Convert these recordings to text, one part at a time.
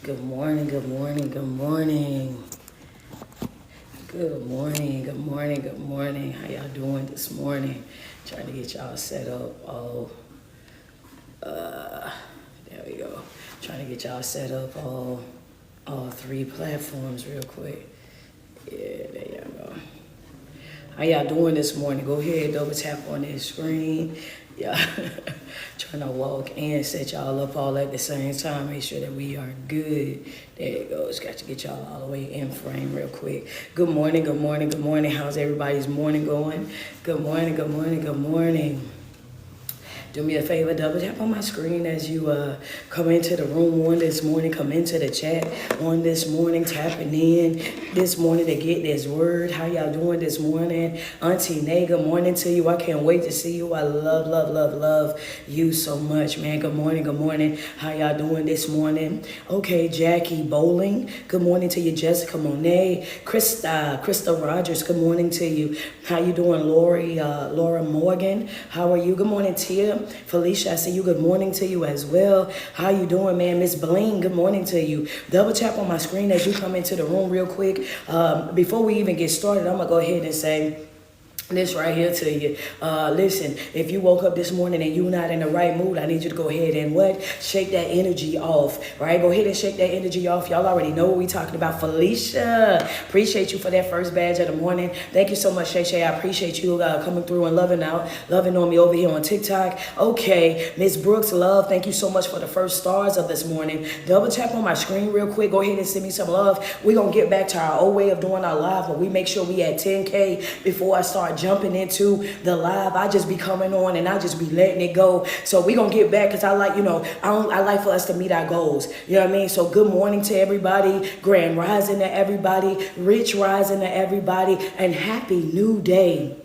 Good morning, good morning, good morning. Good morning, good morning, good morning. How y'all doing this morning? Trying to get y'all set up. There we go. Trying to get y'all set up all three platforms real quick. Yeah, there y'all go. How y'all doing this morning? Go ahead, double tap on that screen. Yeah, trying to walk and set y'all up all at the same time. Make sure that we are good. There it goes. Got to get y'all all the way in frame real quick. Good morning, good morning, good morning. How's everybody's morning going? Good morning, good morning, good morning. Do me a favor, double tap on my screen as you come into the room on this morning, come into the chat on this morning, tapping in this morning to get this word. How y'all doing this morning? Auntie Nay, good morning to you. I can't wait to see you. I love you so much, man. Good morning, good morning. How y'all doing this morning? Okay, Jackie Bowling, good morning to you. Jessica Monet, Krista Rogers, good morning to you. How you doing, Laura Morgan? How are you? Good morning, Tia. Felicia, I see you. Good morning to you as well. How you doing, man? Miss Bling, good morning to you. Double tap on my screen as you come into the room real quick. Before we even get started, I'm going to go ahead and say this right here to you. Listen, if you woke up this morning and you're not in the right mood, I need you to go ahead and shake that energy off, right? Go ahead and shake that energy off. Y'all already know what we talking about. Felicia, appreciate you for that first badge of the morning. Thank you so much, Shay Shay. I appreciate you coming through and loving on me over here on TikTok. Okay, Miss Brooks, love, thank you so much for the first stars of this morning. Double tap on my screen real quick. Go ahead and send me some love. We're going to get back to our old way of doing our live, but we make sure we at 10K before I start jumping into the live. I just be coming on and I just be letting it go. So we gonna get back because I like, I like for us to meet our goals. You know what I mean? So good morning to everybody, grand rising to everybody, rich rising to everybody, and happy new day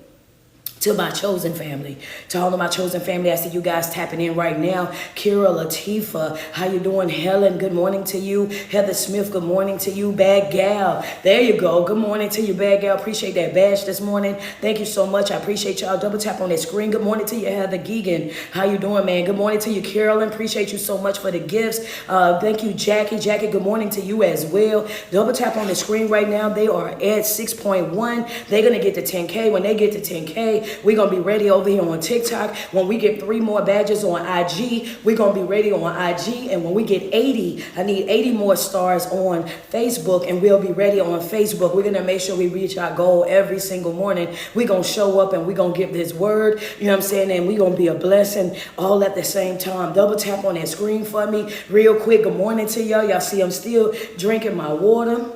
to my chosen family, to all of my chosen family. I see you guys tapping in right now. Kira, Latifa, how you doing? Helen, good morning to you. Heather Smith, good morning to you. Bad Gal, there you go. Good morning to you, Bad Gal. Appreciate that badge this morning. Thank you so much. I appreciate y'all. Double tap on that screen. Good morning to you, Heather Geegan. How you doing, man? Good morning to you, Carolyn. Appreciate you so much for the gifts. Thank you, Jackie. Jackie, good morning to you as well. Double tap on the screen right now. They are at 6.1. They're going to get to 10K. When they get to 10K, we're going to be ready over here on TikTok. When we get 3 more badges on IG, we're going to be ready on IG. And when we get 80, I need 80 more stars on Facebook, and we'll be ready on Facebook. We're going to make sure we reach our goal every single morning. We're going to show up and we're going to give this word, you know what I'm saying? And we're going to be a blessing all at the same time. Double tap on that screen for me real quick. Good morning to y'all. Y'all see I'm still drinking my water.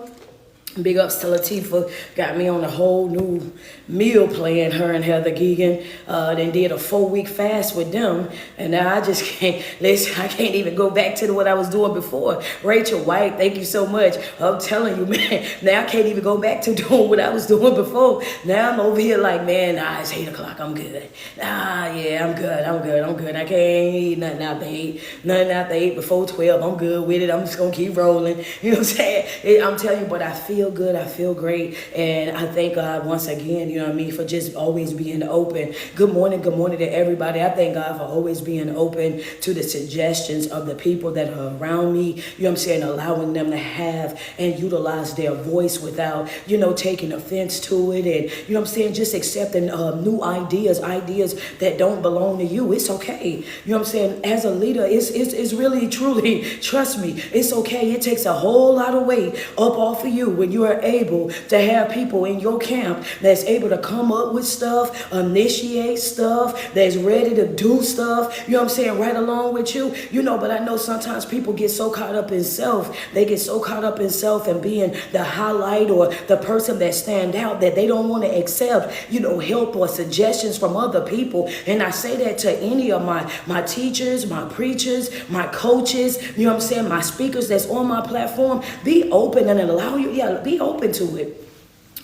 Big ups to Latifa, got me on a whole new meal plan, her and Heather Geegan. Then did a 4-week fast with them. And now I just can't, listen, I can't even go back to what I was doing before. Rachel White, thank you so much. I'm telling you, man, now I can't even go back to doing what I was doing before. Now I'm over here like, man, nah, it's 8 o'clock, I'm good. Nah, yeah, I'm good. I can't eat nothing after 8. Nothing after 8 before 12. I'm good with it. I'm just going to keep rolling. You know what I'm saying? I'm telling you, but I feel good. I feel great. And I thank God once again, you know what I mean, for just always being open. Good morning to everybody. I thank God for always being open to the suggestions of the people that are around me, you know what I'm saying, allowing them to have and utilize their voice without, taking offense to it. And, you know what I'm saying, just accepting new ideas that don't belong to you. It's okay. You know what I'm saying? As a leader, it's really, truly, trust me, it's okay. It takes a whole lot of weight up off of you when you are able to have people in your camp that's able to come up with stuff, initiate stuff, that's ready to do stuff, you know what I'm saying, right along with you, but I know sometimes people get so caught up in self, they get so caught up in self and being the highlight or the person that stand out that they don't want to accept, help or suggestions from other people. And I say that to any of my teachers, my preachers, my coaches, you know what I'm saying, my speakers that's on my platform. Be open and allow you, be open to it.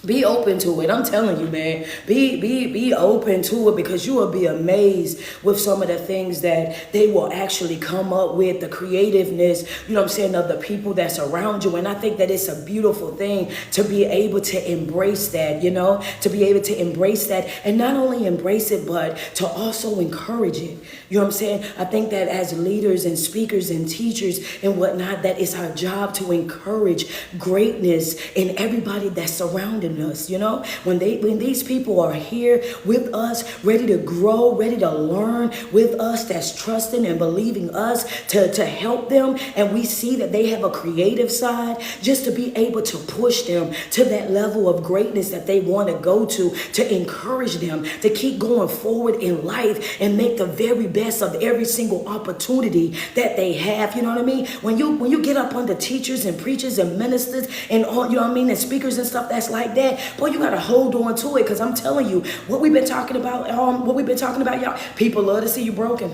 Be open to it. I'm telling you, man. Be open to it, because you will be amazed with some of the things that they will actually come up with, the creativeness, you know what I'm saying, of the people that's around you. And I think that it's a beautiful thing to be able to embrace that, to be able to embrace that, and not only embrace it, but to also encourage it. You know what I'm saying? I think that as leaders and speakers and teachers and whatnot, that it's our job to encourage greatness in everybody that's surrounding us. When these people are here with us, ready to grow, ready to learn with us, that's trusting and believing us to help them, and we see that they have a creative side, just to be able to push them to that level of greatness that they want to go to encourage them to keep going forward in life and make the very best of every single opportunity that they have. You know what I mean? When you get up under teachers and preachers and ministers and all, you know what I mean, and speakers and stuff that's like that, boy, you gotta hold on to it, because I'm telling you, what we've been talking about, y'all, people love to see you broken.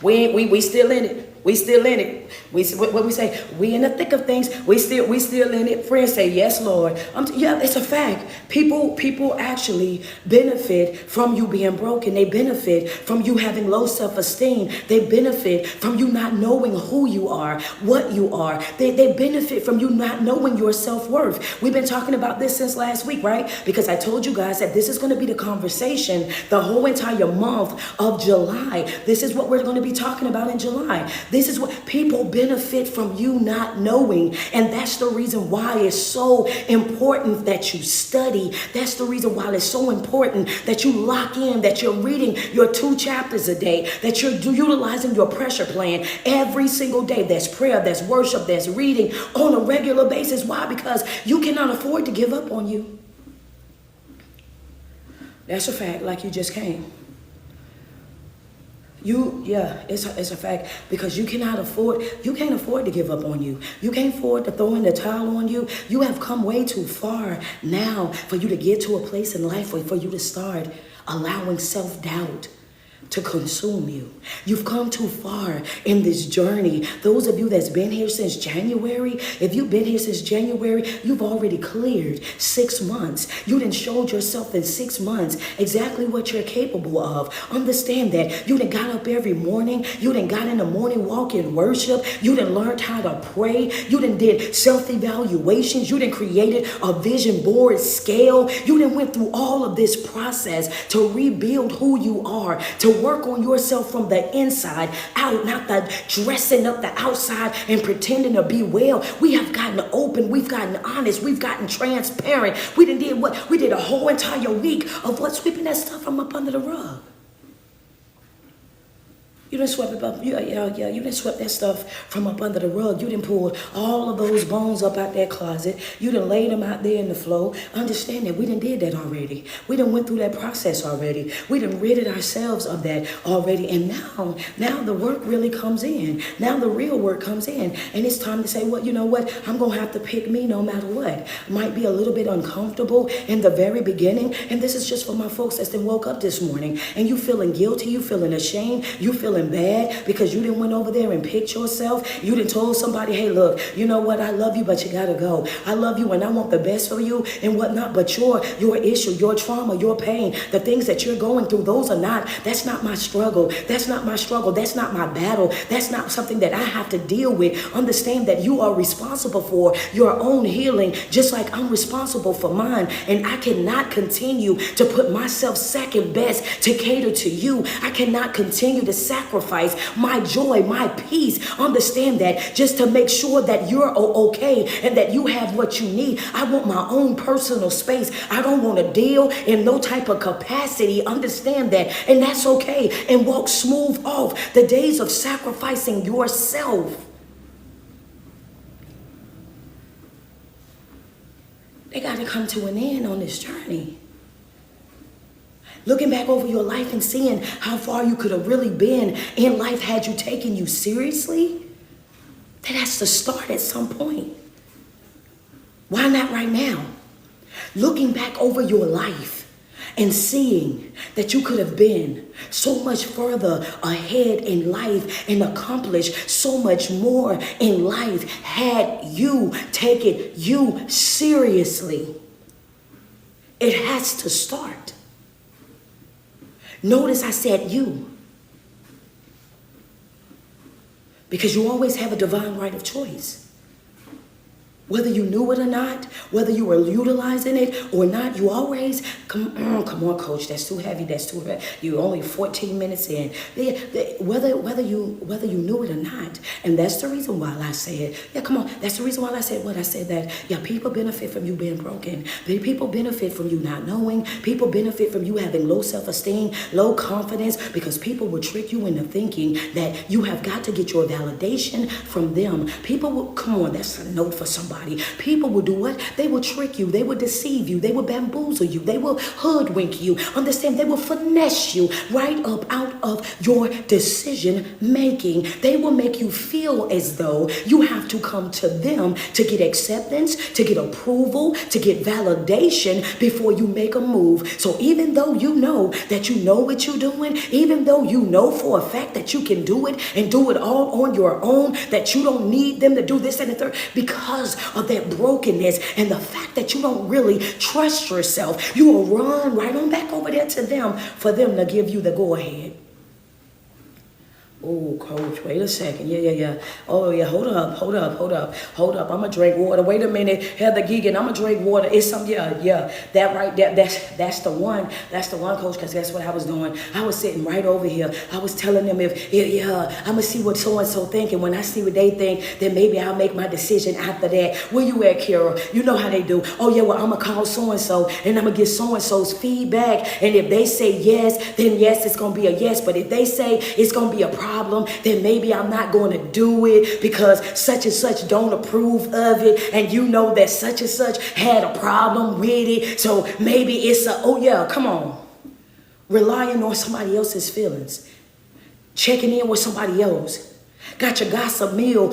We still in it. We still in it. What we say, we in the thick of things. We still in it. Friends say, yes, Lord. Yeah, it's a fact. People actually benefit from you being broken. They benefit from you having low self-esteem. They benefit from you not knowing who you are, what you are. They benefit from you not knowing your self-worth. We've been talking about this since last week, right? Because I told you guys that this is going to be the conversation the whole entire month of July. This is what we're going to be talking about in July. This is what people benefit from you not knowing. And that's the reason why it's so important that you study. That's the reason why it's so important that you lock in, that you're reading your 2 chapters a day, that you're utilizing your pressure plan every single day. That's prayer, that's worship, that's reading on a regular basis. Why? Because you cannot afford to give up on you. That's a fact, like you just came. It's a fact, because you can't afford to give up on you. You can't afford to throw in the towel on you. You have come way too far now for you to get to a place in life for you to start allowing self-doubt to consume you. You've come too far in this journey. Those of you that's been here since January, if you've been here since January, you've already cleared 6 months. You done showed yourself in 6 months exactly what you're capable of. Understand that you done got up every morning. You done got in the morning walk in worship. You done learned how to pray. You done did self-evaluations. You done created a vision board scale. You done went through all of this process to rebuild who you are, to work on yourself from the inside out, not the dressing up the outside and pretending to be well. We have gotten open, we've gotten honest, we've gotten transparent. We did a whole entire week of sweeping that stuff from up under the rug. You done swept you done swept that stuff from up under the rug. You done pulled all of those bones up out that closet. You done laid them out there in the floor. Understand that we done did that already. We done went through that process already. We done ridded ourselves of that already. And now the work really comes in. Now the real work comes in. And it's time to say, well, you know what? I'm going to have to pick me no matter what. Might be a little bit uncomfortable in the very beginning. And this is just for my folks that's been woke up this morning. And you feeling guilty. You feeling ashamed. You feeling bad because you didn't went over there and picked yourself. You didn't told somebody, hey, look, you know what? I love you, but you gotta go. I love you and I want the best for you and whatnot. But your issue, your trauma, your pain, the things that you're going through, that's not my struggle. That's not my struggle. That's not my battle. That's not something that I have to deal with. Understand that you are responsible for your own healing, just like I'm responsible for mine. And I cannot continue to put myself second best to cater to you. I cannot continue to sacrifice my joy, my peace. Understand that, just to make sure that you're okay and that you have what you need. I want my own personal space. I don't want to deal in no type of capacity. Understand that. And that's okay. And walk smooth off the days of sacrificing yourself. They got to come to an end on this journey. Looking back over your life and seeing how far you could have really been in life had you taken you seriously, that has to start at some point. Why not right now? Looking back over your life and seeing that you could have been so much further ahead in life and accomplished so much more in life had you taken you seriously. It has to start. Notice I said you. Because you always have a divine right of choice. Whether you knew it or not, whether you were utilizing it or not, you always, come on, coach, that's too heavy, that's too heavy. You're only 14 minutes in. Whether you knew it or not. And that's the reason why I said, that's the reason why I said what I said, that, people benefit from you being broken. People benefit from you not knowing. People benefit from you having low self-esteem, low confidence, because people will trick you into thinking that you have got to get your validation from them. People will, that's a note for somebody. People will do what? They will trick you. They will deceive you. They will bamboozle you. They will hoodwink you. Understand? They will finesse you right up out of your decision making. They will make you feel as though you have to come to them to get acceptance, to get approval, to get validation before you make a move. So even though you know that you know what you're doing, even though you know for a fact that you can do it and do it all on your own, that you don't need them to do this and the third, because of that brokenness and the fact that you don't really trust yourself, you will run right on back over there to them for them to give you the go ahead. Oh, coach, wait a second. Yeah. Oh, yeah, hold up. I'm going to drink water. Wait a minute. Heather Geegan, I'm going to drink water. It's some, that right there. That's the one. That's the one, coach, because that's what I was doing. I was sitting right over here. I was telling them I'm going to see what so-and-so thinking. When I see what they think, then maybe I'll make my decision after that. Where you at, Kara? You know how they do. Oh, yeah, well, I'm going to call so-and-so, and I'm going to get so-and-so's feedback. And if they say yes, then yes, it's going to be a yes. But if they say it's going to be a problem, then maybe I'm not going to do it because such and such don't approve of it, and you know that such and such had a problem with it, so maybe it's come on. Relying on somebody else's feelings, checking in with somebody else. Got your gossip meal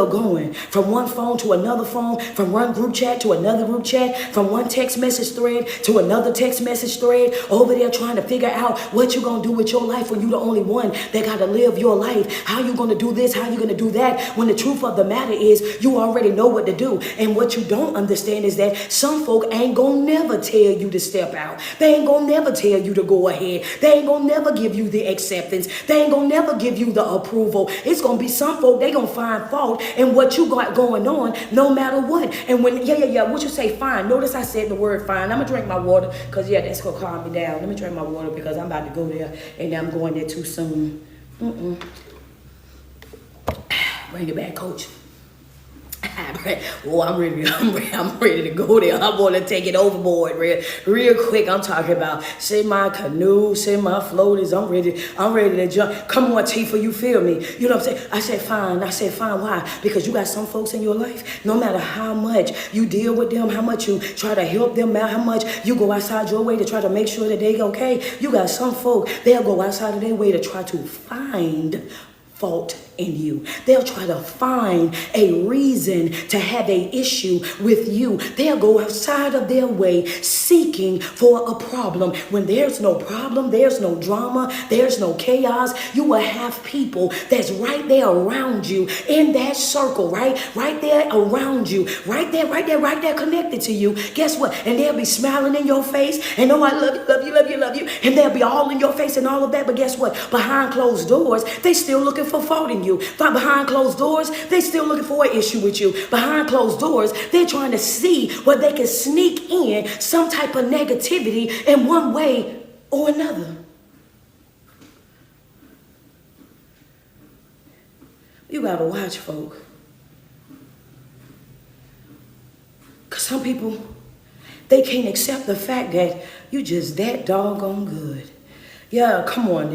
going from one phone to another phone, from one group chat to another group chat, from one text message thread to another text message thread, over there trying to figure out what you're going to do with your life when you're the only one that got to live your life. How you going to do this? How you going to do that? When the truth of the matter is you already know what to do. And what you don't understand is that some folk ain't going to never tell you to step out. They ain't going to never tell you to go ahead. They ain't going to never give you the acceptance. They ain't going to never give you the approval. It's going to be some folk, they going to find fault in what you got going on no matter what. And when, what you say, fine. Notice I said the word fine. I'm going to drink my water because, that's going to calm me down. Let me drink my water because I'm about to go there and I'm going there too soon. Bring it back, coach. Oh, I'm ready to go there. I want to take it overboard real quick. I'm talking about send my canoe, send my floaties. I'm ready to jump. Come on, Tifa, you feel me? You know what I'm saying? I said fine. Why? Because you got some folks in your life, no matter how much you deal with them, how much you try to help them out, how much you go outside your way to try to make sure that they okay. You got some folk, they'll go outside of their way to try to find fault in you. They'll try to find a reason to have a issue with you. They'll go outside of their way seeking for a problem. When there's no problem, there's no drama, there's no chaos, you will have people that's right there around you in that circle, right there around you, right there connected to you. Guess what? And they'll be smiling in your face and I love you. And they'll be all in your face and all of that. But guess what? Behind closed doors, they still looking for fault in you. Behind closed doors, they still looking for an issue with you. Behind closed doors, they're trying to see where they can sneak in some type of negativity in one way or another. You gotta watch, folk. Because some people, they can't accept the fact that you just that doggone good. Yeah, come on,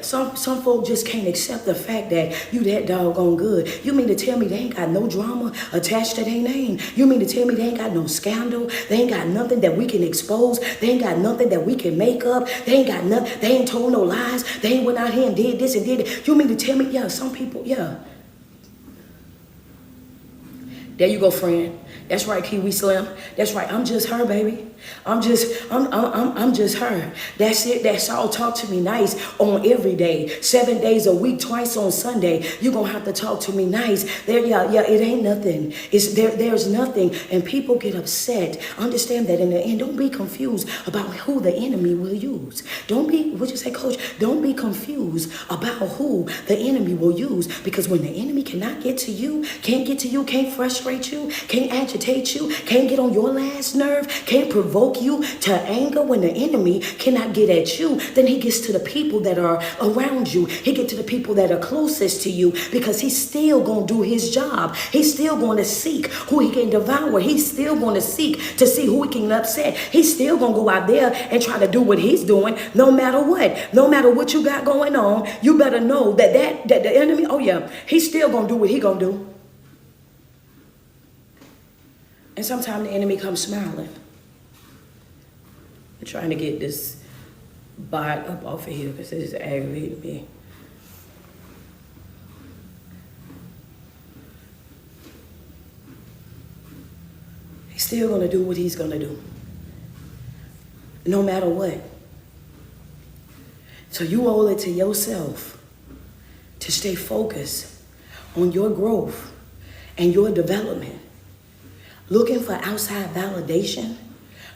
Some folk just can't accept the fact that you that doggone good. You mean to tell me they ain't got no drama attached to their name? You mean to tell me they ain't got no scandal? They ain't got nothing that we can expose? They ain't got nothing that we can make up? They ain't got nothing, they ain't told no lies? They ain't went out here and did this and did that? You mean to tell me, some people, There you go, friend. That's right, Kiwi Slim. That's right. I'm just her, baby. I'm just her. That's it. That's all. Talk to me nice on every day, 7 days a week, twice on Sunday. You're gonna have to talk to me nice. There, yeah, it ain't nothing. It's there's nothing. And people get upset. Understand that in the end, don't be confused about who the enemy will use. Don't be, what you say, coach? Don't be confused about who the enemy will use. Because when the enemy cannot get to you, can't frustrate you, can't agitate you, can't get on your last nerve, can't provoke you to anger, when the enemy cannot get at you, then he gets to the people that are around you. He gets to the people that are closest to you, because he's still going to do his job. He's still going to seek who he can devour. He's still going to seek to see who he can upset. He's still going to go out there and try to do what he's doing, no matter what. No matter what you got going on, you better know that the enemy, oh yeah, he's still going to do what he going to do. And sometimes the enemy comes smiling. I'm trying to get this bot up off of here because it is aggravating me. He's still going to do what he's going to do, no matter what. So you owe it to yourself to stay focused on your growth and your development. Looking for outside validation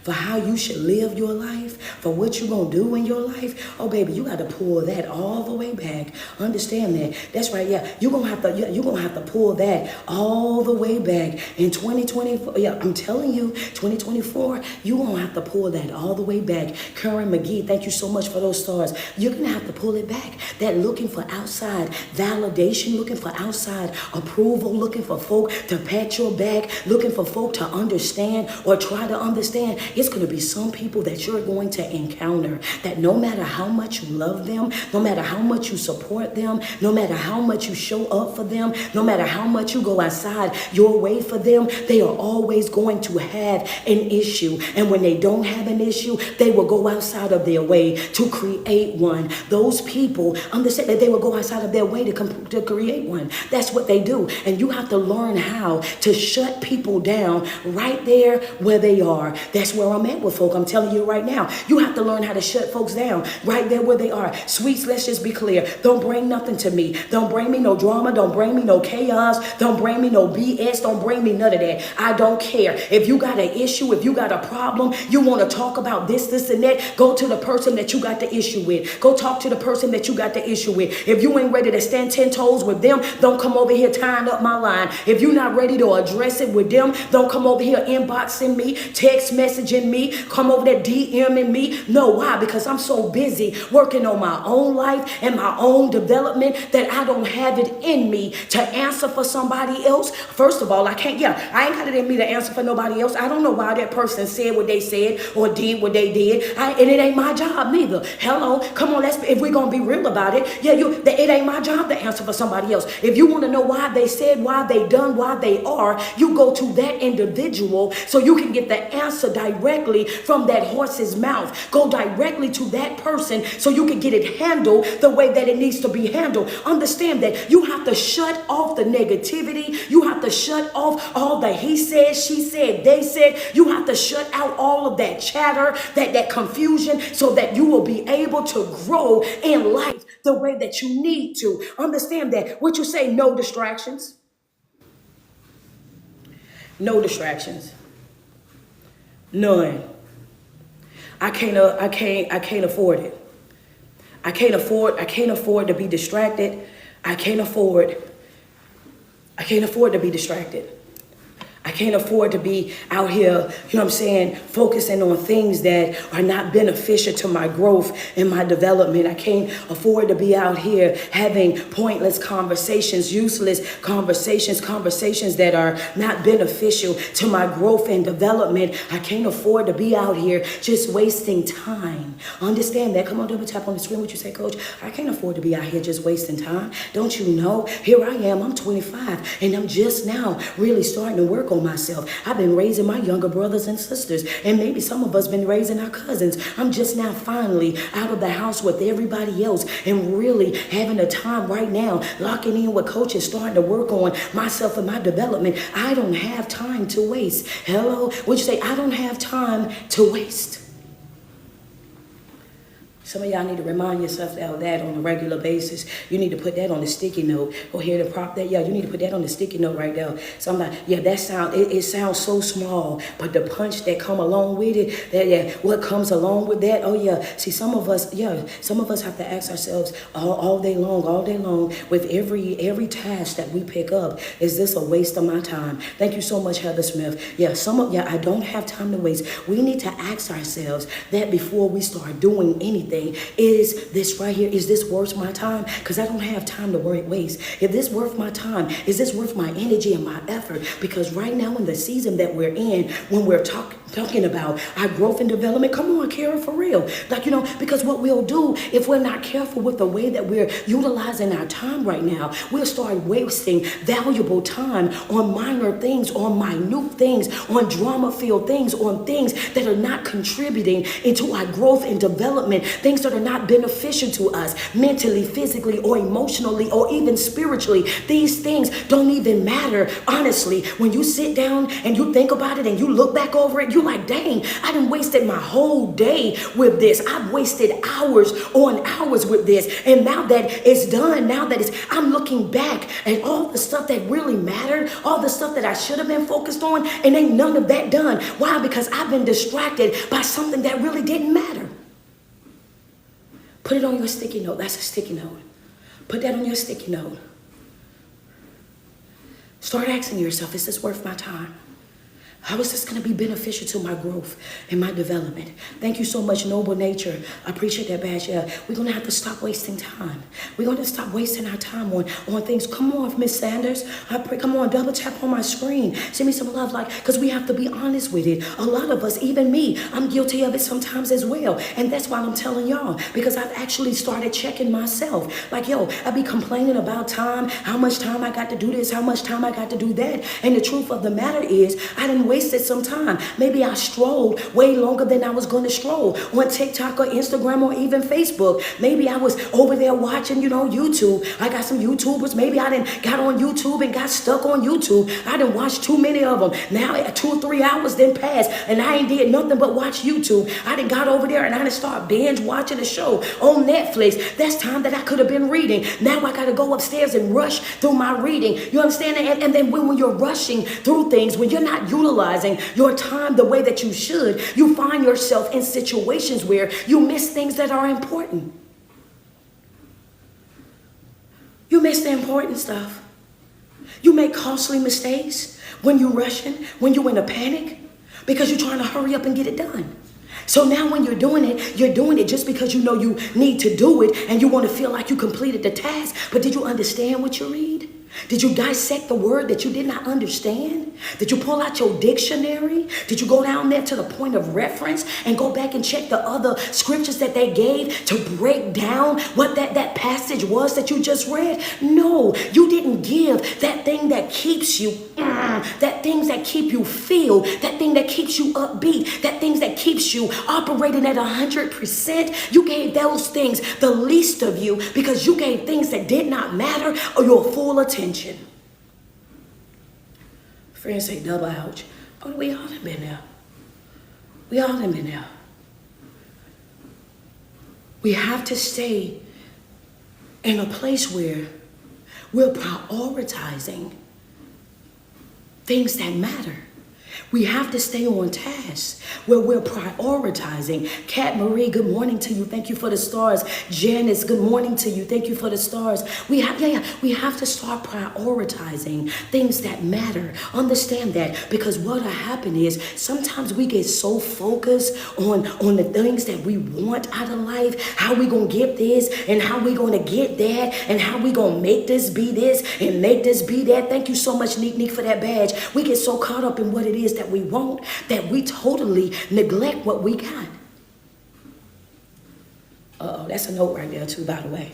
for how you should live your life, for what you're going to do in your life. Oh, baby, you got to pull that all the way back. Understand that. That's right, yeah. You're going to have to pull that all the way back. In 2024, yeah, I'm telling you, 2024, you're going to have to pull that all the way back. Karen McGee, thank you so much for those stars. You're going to have to pull it back. That looking for outside validation, looking for outside approval, looking for folk to pat your back, looking for folk to understand or try to understand. It's going to be some people that you're going to encounter that no matter how much you love them, no matter how much you support them, no matter how much you show up for them, no matter how much you go outside your way for them, they are always going to have an issue. And when they don't have an issue, they will go outside of their way to create one. Those people understand that they will go outside of their way to create one. That's what they do. And you have to learn how to shut people down right there where they are. That's where I'm at with folk. I'm telling you right now, you have to learn how to shut folks down right there where they are. Sweets, let's just be clear. Don't bring nothing to me. Don't bring me no drama. Don't bring me no chaos. Don't bring me no BS. Don't bring me none of that. I don't care. If you got an issue, if you got a problem, you want to talk about this, and that, go to the person that you got the issue with. Go talk to the person that you got the issue with. If you ain't ready to stand 10 toes with them, don't come over here tying up my line. If you're not ready to address it with them, don't come over here inboxing me, text messaging me, come over there DMing me. No, why? Because I'm so busy working on my own life and my own development that I don't have it in me to answer for somebody else. First of all, I ain't got it in me to answer for nobody else. I don't know why that person said what they said or did what they did. And it ain't my job neither. Hello, come on, if we're going to be real about it, it ain't my job to answer for somebody else. If you want to know why they said, why they done, why they are, you go to that individual so you can get the answer directly from that horse's mouth. Go directly to that person so you can get it handled the way that it needs to be handled. Understand that you have to shut off the negativity. You have to shut off all the he said, she said, they said. You have to shut out all of that chatter, that confusion, so that you will be able to grow in life the way that you need to. Understand that. What you say, no distractions. No distractions. None. I can't afford it. I can't afford to be distracted. I can't afford to be distracted. I can't afford to be out here, you know what I'm saying, focusing on things that are not beneficial to my growth and my development. I can't afford to be out here having pointless conversations, useless conversations that are not beneficial to my growth and development. I can't afford to be out here just wasting time. Understand that. Come on, double tap on the screen. What you say, coach? I can't afford to be out here just wasting time. Don't you know? Here I am. I'm 25 and I'm just now really starting to work on know myself. I've been raising my younger brothers and sisters, and maybe some of us been raising our cousins. I'm just now finally out of the house with everybody else and really having a time right now, locking in with coaches, starting to work on myself and my development. I don't have time to waste. Hello? Would you say, I don't have time to waste? Some of y'all need to remind yourself of that on a regular basis. You need to put that on a sticky note. Or here to prop that. Yeah, you need to put that on the sticky note right there. Somebody, yeah, that sound, it sounds so small, but the punch that come along with it, what comes along with that, oh yeah. See, some of us have to ask ourselves all day long, with every task that we pick up, is this a waste of my time? Thank you so much, Heather Smith. Yeah, I don't have time to waste. We need to ask ourselves that before we start doing anything. Is this right here, is this worth my time? Because I don't have time to waste. If this worth my time, is this worth my energy and my effort? Because right now in the season that we're in, when we're talking about our growth and development, come on, Kara, for real. Because what we'll do if we're not careful with the way that we're utilizing our time right now, we'll start wasting valuable time on minor things, on minute things, on drama-filled things, on things that are not contributing into our growth and development, things that are not beneficial to us mentally, physically, or emotionally, or even spiritually. These things don't even matter, honestly. When you sit down and you think about it and you look back over it, you're like, dang, I done wasted my whole day with this. I've wasted hours on hours with this. And now that it's done, I'm looking back at all the stuff that really mattered, all the stuff that I should have been focused on, and ain't none of that done. Why? Because I've been distracted by something that really didn't matter. Put it on your sticky note. That's a sticky note. Put that on your sticky note. Start asking yourself, is this worth my time? How is this going to be beneficial to my growth and my development? Thank you so much, Noble Nature. I appreciate that, badge. Yeah, we're going to have to stop wasting time. We're going to stop wasting our time on things. Come on, Miss Sanders. Come on, double tap on my screen. Send me some love, because we have to be honest with it. A lot of us, even me, I'm guilty of it sometimes as well. And that's why I'm telling y'all, because I've actually started checking myself. I be complaining about time, how much time I got to do this, how much time I got to do that. And the truth of the matter is, I didn't wasted some time. Maybe I strolled way longer than I was going to stroll on TikTok or Instagram or even Facebook. Maybe I was over there watching, YouTube. I got some YouTubers. Maybe I didn't got on YouTube and got stuck on YouTube. I didn't watch too many of them. Now 2 or 3 hours then passed and I ain't did nothing but watch YouTube. I didn't got over there and I didn't start binge watching a show on Netflix. That's time that I could have been reading. Now I got to go upstairs and rush through my reading. You understand? And then when you're rushing through things, when you're not utilizing your time the way that you should, you find yourself in situations where you miss things that are important. You miss the important stuff. You make costly mistakes when you're rushing, when you're in a panic, because you're trying to hurry up and get it done. So now when you're doing it just because you know you need to do it and you want to feel like you completed the task. But did you understand what you read? Did you dissect the word that you did not understand? Did you pull out your dictionary? Did you go down there to the point of reference and go back and check the other scriptures that they gave to break down what that passage was that you just read? No, you didn't give that thing that keeps you, that things that keep you filled, that thing that keeps you upbeat, that things that keeps you operating at 100%. You gave those things the least of you because you gave things that did not matter or your full attention. Friends say double ouch. Oh, we all have been there. We all have been there. We have to stay in a place where we're prioritizing things that matter. We have to stay on task where we're prioritizing. Kat Marie, good morning to you. Thank you for the stars. Janice, good morning to you. Thank you for the stars. We have to start prioritizing things that matter. Understand that, because what'll happen is sometimes we get so focused on the things that we want out of life, how we gonna get this and how we gonna get that and how we gonna make this be this and make this be that. Thank you so much, Neek, for that badge. We get so caught up in what it is that we want that we totally neglect what we got. Uh-oh, that's a note right there too, by the way.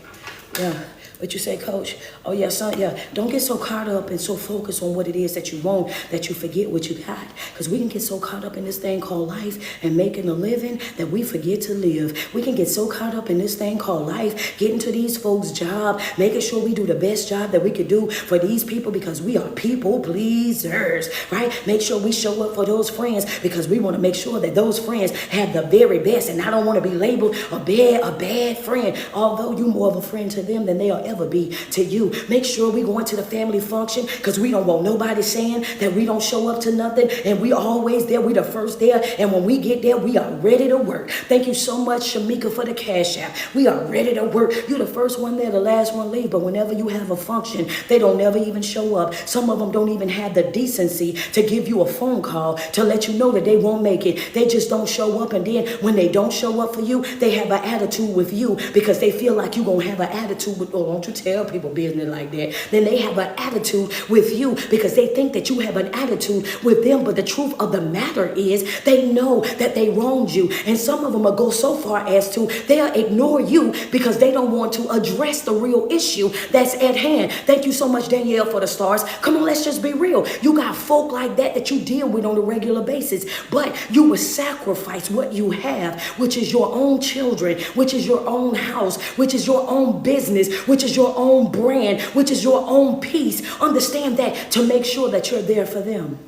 Yeah, What you say, coach? Oh, yeah, son, yeah. Don't get so caught up and so focused on what it is that you want that you forget what you got. Because we can get so caught up in this thing called life and making a living that we forget to live. We can get so caught up in this thing called life, getting to these folks' job, making sure we do the best job that we could do for these people because we are people pleasers, right? Make sure we show up for those friends because we want to make sure that those friends have the very best. And I don't want to be labeled a bad friend, although you're more of a friend to them than they'll ever be to you. Make sure we go into the family function because we don't want nobody saying that we don't show up to nothing and we always there. We the first there, and when we get there, we are ready to work. Thank you so much, Shamika, for the cash app. We are ready to work. You're the first one there, the last one leave, but whenever you have a function, they don't never even show up. Some of them don't even have the decency to give you a phone call to let you know that they won't make it. They just don't show up, and then when they don't show up for you, they have an attitude with you because they feel like you're going to have an attitude with, oh, don't you tell people business like that. Then they have an attitude with you because they think that you have an attitude with them. But the truth of the matter is they know that they wronged you. And some of them will go so far as to they'll ignore you because they don't want to address the real issue that's at hand. Thank you so much, Danielle, for the stars. Come on, let's just be real. You got folk like that you deal with on a regular basis, but you will sacrifice what you have, which is your own children, which is your own house, which is your own business, which is your own brand, which is your own peace. Understand that to make sure that you're there for them.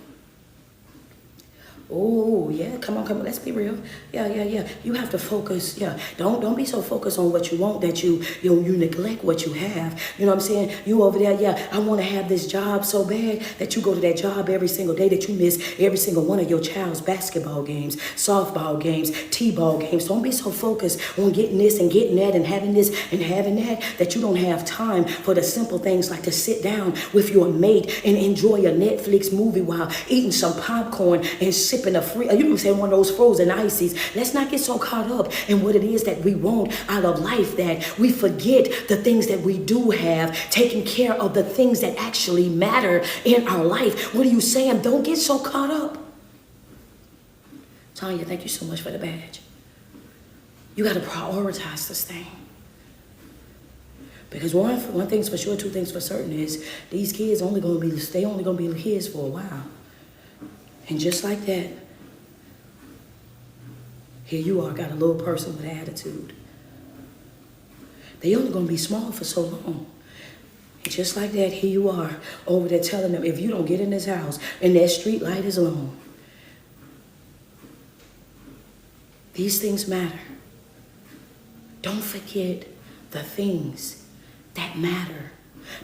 Oh, yeah, come on, let's be real. Yeah. You have to focus, Don't be so focused on what you want that you neglect what you have. You know what I'm saying? You over there, I want to have this job so bad that you go to that job every single day, that you miss every single one of your child's basketball games, softball games, t-ball games. Don't be so focused on getting this and getting that and having this and having that you don't have time for the simple things like to sit down with your mate and enjoy a Netflix movie while eating some popcorn and sipping a free, you know what I'm saying, one of those frozen ices. Let's not get so caught up in what it is that we want out of life that we forget the things that we do have, taking care of the things that actually matter in our life. What are you saying? Don't get so caught up. Tanya, thank you so much for the badge. You got to prioritize this thing. Because one thing's for sure, two things for certain is these kids only going to be kids for a while. And just like that, here you are, got a little person with attitude. They only going to be small for so long. And just like that, here you are over there telling them, if you don't get in this house and that street light is on, these things matter. Don't forget the things that matter.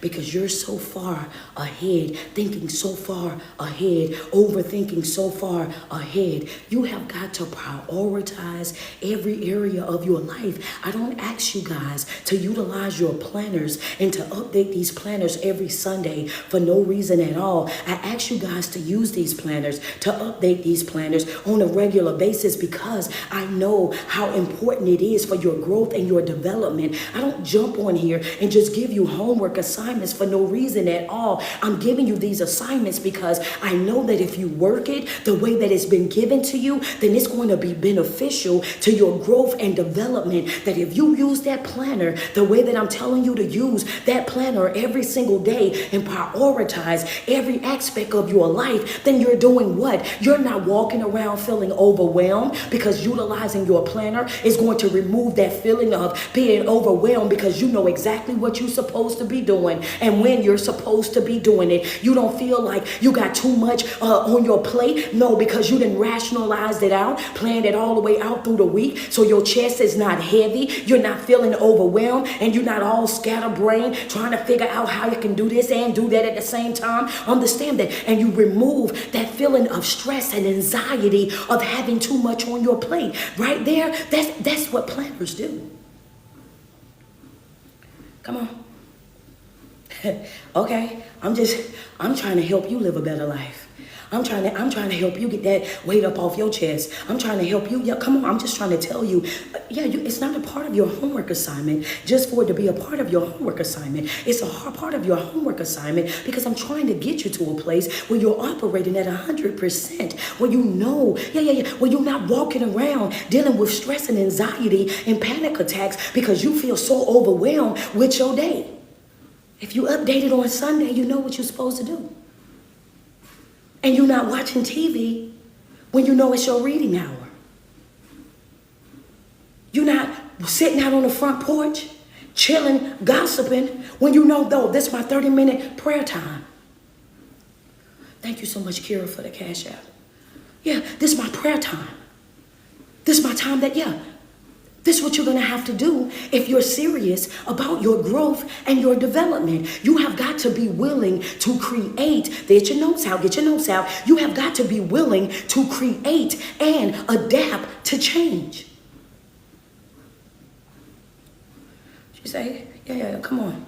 Because you're so far ahead, thinking so far ahead, overthinking so far ahead. You have got to prioritize every area of your life. I don't ask you guys to utilize your planners and to update these planners every Sunday for no reason at all. I ask you guys to use these planners, to update these planners on a regular basis because I know how important it is for your growth and your development. I don't jump on here and just give you homework assignments for no reason at all. I'm giving you these assignments because I know that if you work it the way that it's been given to you, then it's going to be beneficial to your growth and development. That if you use that planner the way that I'm telling you to use that planner every single day and prioritize every aspect of your life, then you're doing what? You're not walking around feeling overwhelmed, because utilizing your planner is going to remove that feeling of being overwhelmed because you know exactly what you're supposed to be doing and when you're supposed to be doing it. You don't feel like you got too much on your plate. No, because you didn't rationalize it out, planned it all the way out through the week. So your chest is not heavy. You're not feeling overwhelmed, and you're not all scatterbrained trying to figure out how you can do this and do that at the same time. Understand that. And you remove that feeling of stress and anxiety of having too much on your plate. Right there, that's what planners do. Come on. Okay, I'm trying to help you live a better life. I'm trying to help you get that weight up off your chest. I'm trying to help you. Yeah, come on. I'm just trying to tell you. It's not a part of your homework assignment just for it to be a part of your homework assignment. It's a hard part of your homework assignment because I'm trying to get you to a place where you're operating at 100%, where you know, where you're not walking around dealing with stress and anxiety and panic attacks because you feel so overwhelmed with your day. If you update it on Sunday, you know what you're supposed to do. And you're not watching TV when you know it's your reading hour. You're not sitting out on the front porch, chilling, gossiping, when you know, though, this is my 30-minute prayer time. Thank you so much, Kira, for the cash out. Yeah, this is my prayer time. This is my time that, this is what you're going to have to do if you're serious about your growth and your development. You have got to be willing to create. Get your notes out. You have got to be willing to create and adapt to change. You say, yeah, come on.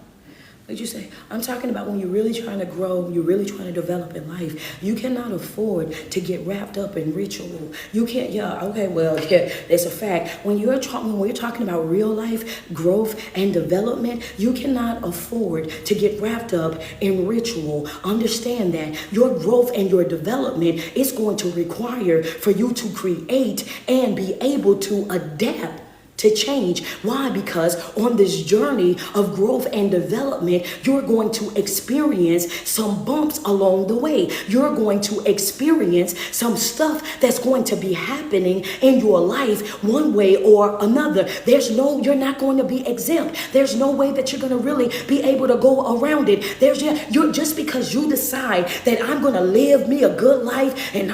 What'd you say? I'm talking about when you're really trying to grow, you're really trying to develop in life. You cannot afford to get wrapped up in ritual. You can't, it's a fact. When we're talking about real life growth and development, you cannot afford to get wrapped up in ritual. Understand that your growth and your development is going to require for you to create and be able to adapt to change. Why? Because on this journey of growth and development, you're going to experience some bumps along the way. You're going to experience some stuff that's going to be happening in your life one way or another. You're not going to be exempt. There's no way that you're going to really be able to go around it. Just because you decide that I'm going to live me a good life and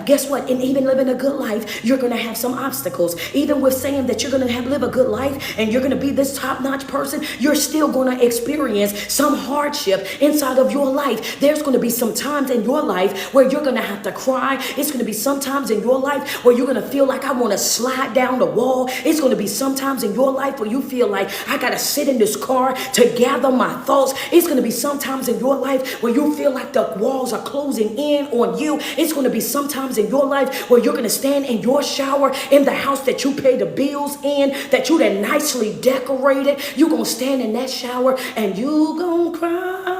guess what? And even living a good life, you're going to have some obstacles. Even with saying that you're going to live a good life and you're going to be this top-notch person, you're still going to experience some hardship inside of your life. There's going to be some times in your life where you're going to have to cry. It's going to be some times in your life where you're going to feel like I want to slide down the wall. It's going to be some times in your life where you feel like I got to sit in this car to gather my thoughts. It's going to be some times in your life where you feel like the walls are closing in on you. It's going to be sometimes in your life where you're going to stand in your shower in the house that you pay the bills in, that you done nicely decorated. You're going to stand in that shower and you going to cry.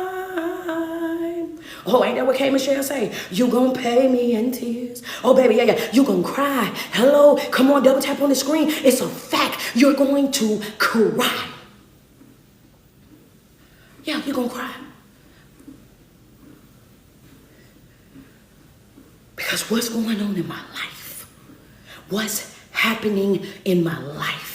Oh, ain't that what K. Michelle say? You going to pay me in tears. Oh, baby, yeah. You going to cry. Hello, come on, double tap on the screen. It's a fact. You're going to cry. Yeah, you're going to cry. Because what's going on in my life? What's happening in my life?